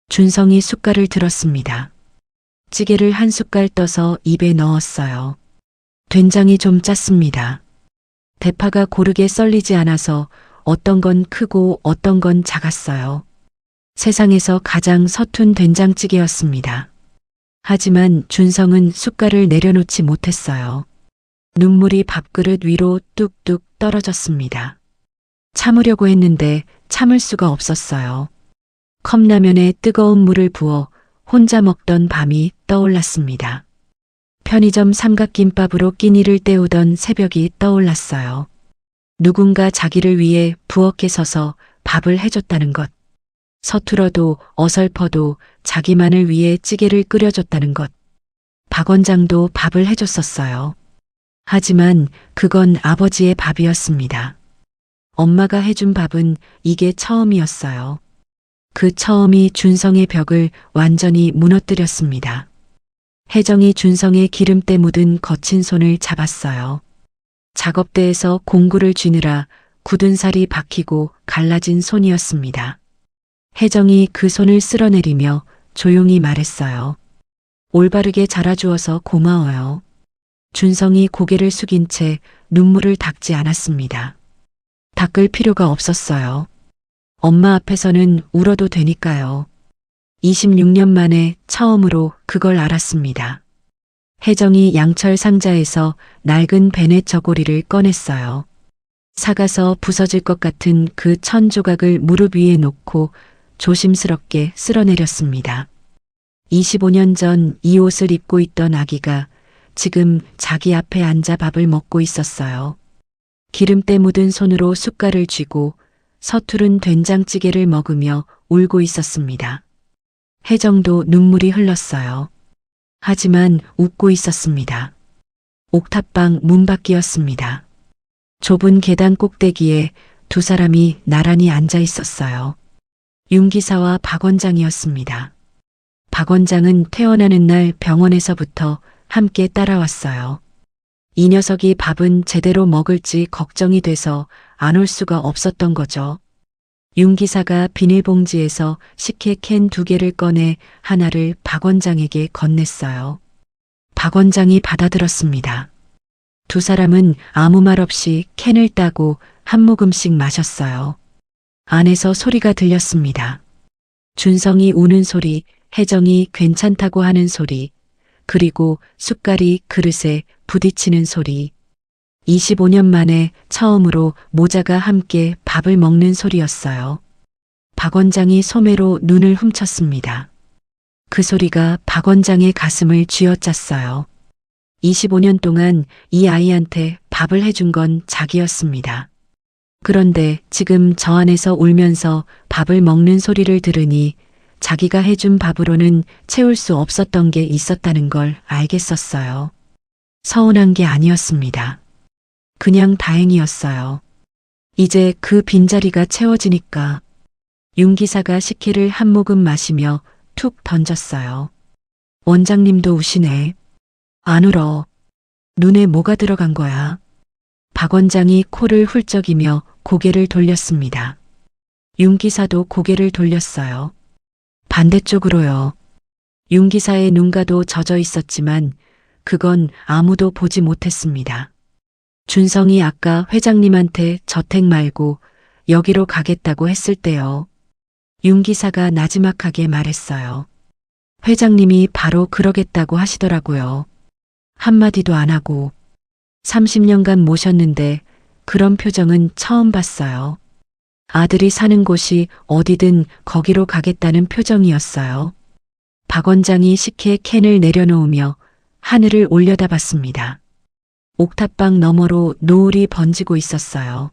준성이 숟갈을 들었습니다. 찌개를 한 숟갈 떠서 입에 넣었어요. 된장이 좀 짰습니다. 대파가 고르게 썰리지 않아서 어떤 건 크고 어떤 건 작았어요. 세상에서 가장 서툰 된장찌개였습니다. 하지만 준성은 숟갈을 내려놓지 못했어요. 눈물이 밥그릇 위로 뚝뚝 떨어졌습니다. 참으려고 했는데 참을 수가 없었어요. 컵라면에 뜨거운 물을 부어 혼자 먹던 밤이 떠올랐습니다. 편의점 삼각김밥으로 끼니를 때우던 새벽이 떠올랐어요. 누군가 자기를 위해 부엌에 서서 밥을 해줬다는 것. 서툴어도 어설퍼도 자기만을 위해 찌개를 끓여줬다는 것. 박 원장도 밥을 해줬었어요. 하지만 그건 아버지의 밥이었습니다. 엄마가 해준 밥은 이게 처음이었어요. 그 처음이 준성의 벽을 완전히 무너뜨렸습니다. 혜정이 준성의 기름때 묻은 거친 손을 잡았어요. 작업대에서 공구를 쥐느라 굳은 살이 박히고 갈라진 손이었습니다. 혜정이 그 손을 쓸어내리며 조용히 말했어요. 올바르게 자라주어서 고마워요. 준성이 고개를 숙인 채 눈물을 닦지 않았습니다. 닦을 필요가 없었어요. 엄마 앞에서는 울어도 되니까요. 26년 만에 처음으로 그걸 알았습니다. 혜정이 양철 상자에서 낡은 베넷 저고리를 꺼냈어요. 사가서 부서질 것 같은 그 천 조각을 무릎 위에 놓고 조심스럽게 쓸어내렸습니다. 25년 전 이 옷을 입고 있던 아기가 지금 자기 앞에 앉아 밥을 먹고 있었어요. 기름때 묻은 손으로 숟갈을 쥐고 서투른 된장찌개를 먹으며 울고 있었습니다. 혜정도 눈물이 흘렀어요. 하지만 웃고 있었습니다. 옥탑방 문밖이었습니다. 좁은 계단 꼭대기에 두 사람이 나란히 앉아 있었어요. 윤 기사와 박 원장이었습니다. 박 원장은 퇴원하는 날 병원에서부터 함께 따라왔어요. 이 녀석이 밥은 제대로 먹을지 걱정이 돼서 안 올 수가 없었던 거죠. 윤 기사가 비닐봉지에서 식혜 캔 2개를 꺼내 하나를 박 원장에게 건넸어요. 박 원장이 받아들었습니다. 두 사람은 아무 말 없이 캔을 따고 한 모금씩 마셨어요. 안에서 소리가 들렸습니다. 준성이 우는 소리, 혜정이 괜찮다고 하는 소리, 그리고 숟갈이 그릇에 부딪히는 소리. 25년 만에 처음으로 모자가 함께 밥을 먹는 소리였어요. 박 원장이 소매로 눈을 훔쳤습니다. 그 소리가 박 원장의 가슴을 쥐어짰어요. 25년 동안 이 아이한테 밥을 해준 건 자기였습니다. 그런데 지금 저 안에서 울면서 밥을 먹는 소리를 들으니 자기가 해준 밥으로는 채울 수 없었던 게 있었다는 걸 알겠었어요. 서운한 게 아니었습니다. 그냥 다행이었어요. 이제 그 빈자리가 채워지니까. 윤 기사가 식혜를 한 모금 마시며 툭 던졌어요. 원장님도 우시네. 안 울어. 눈에 뭐가 들어간 거야? 박 원장이 코를 훌쩍이며 고개를 돌렸습니다. 윤 기사도 고개를 돌렸어요. 반대쪽으로요. 윤 기사의 눈가도 젖어 있었지만 그건 아무도 보지 못했습니다. 준성이 아까 회장님한테 저택 말고 여기로 가겠다고 했을 때요. 윤 기사가 나지막하게 말했어요. 회장님이 바로 그러겠다고 하시더라고요. 한마디도 안 하고 30년간 모셨는데 그런 표정은 처음 봤어요. 아들이 사는 곳이 어디든 거기로 가겠다는 표정이었어요. 박 원장이 식혜 캔을 내려놓으며 하늘을 올려다봤습니다. 옥탑방 너머로 노을이 번지고 있었어요.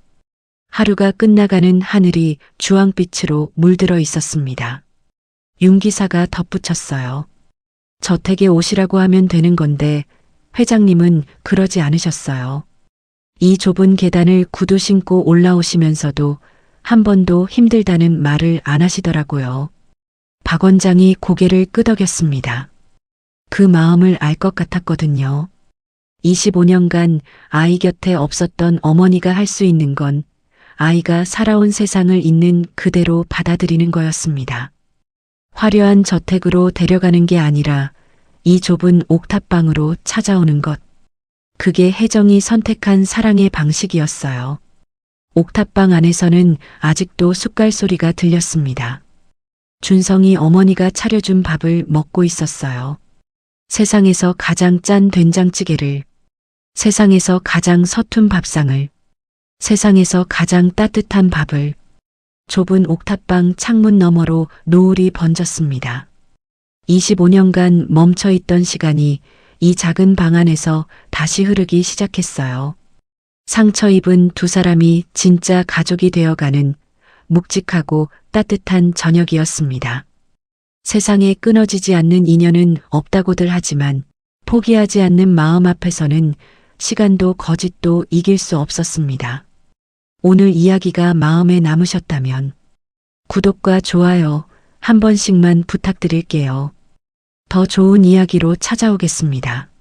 하루가 끝나가는 하늘이 주황빛으로 물들어 있었습니다. 윤 기사가 덧붙였어요. 저택에 오시라고 하면 되는 건데 회장님은 그러지 않으셨어요. 이 좁은 계단을 구두 신고 올라오시면서도 한 번도 힘들다는 말을 안 하시더라고요. 박 원장이 고개를 끄덕였습니다. 그 마음을 알 것 같았거든요. 25년간 아이 곁에 없었던 어머니가 할 수 있는 건 아이가 살아온 세상을 있는 그대로 받아들이는 거였습니다. 화려한 저택으로 데려가는 게 아니라 이 좁은 옥탑방으로 찾아오는 것. 그게 혜정이 선택한 사랑의 방식이었어요. 옥탑방 안에서는 아직도 숟갈 소리가 들렸습니다. 준성이 어머니가 차려준 밥을 먹고 있었어요. 세상에서 가장 짠 된장찌개를, 세상에서 가장 서툰 밥상을, 세상에서 가장 따뜻한 밥을. 좁은 옥탑방 창문 너머로 노을이 번졌습니다. 25년간 멈춰있던 시간이 이 작은 방 안에서 다시 흐르기 시작했어요. 상처 입은 두 사람이 진짜 가족이 되어가는 묵직하고 따뜻한 저녁이었습니다. 세상에 끊어지지 않는 인연은 없다고들 하지만 포기하지 않는 마음 앞에서는 시간도 거짓도 이길 수 없었습니다. 오늘 이야기가 마음에 남으셨다면 구독과 좋아요 한 번씩만 부탁드릴게요. 더 좋은 이야기로 찾아오겠습니다.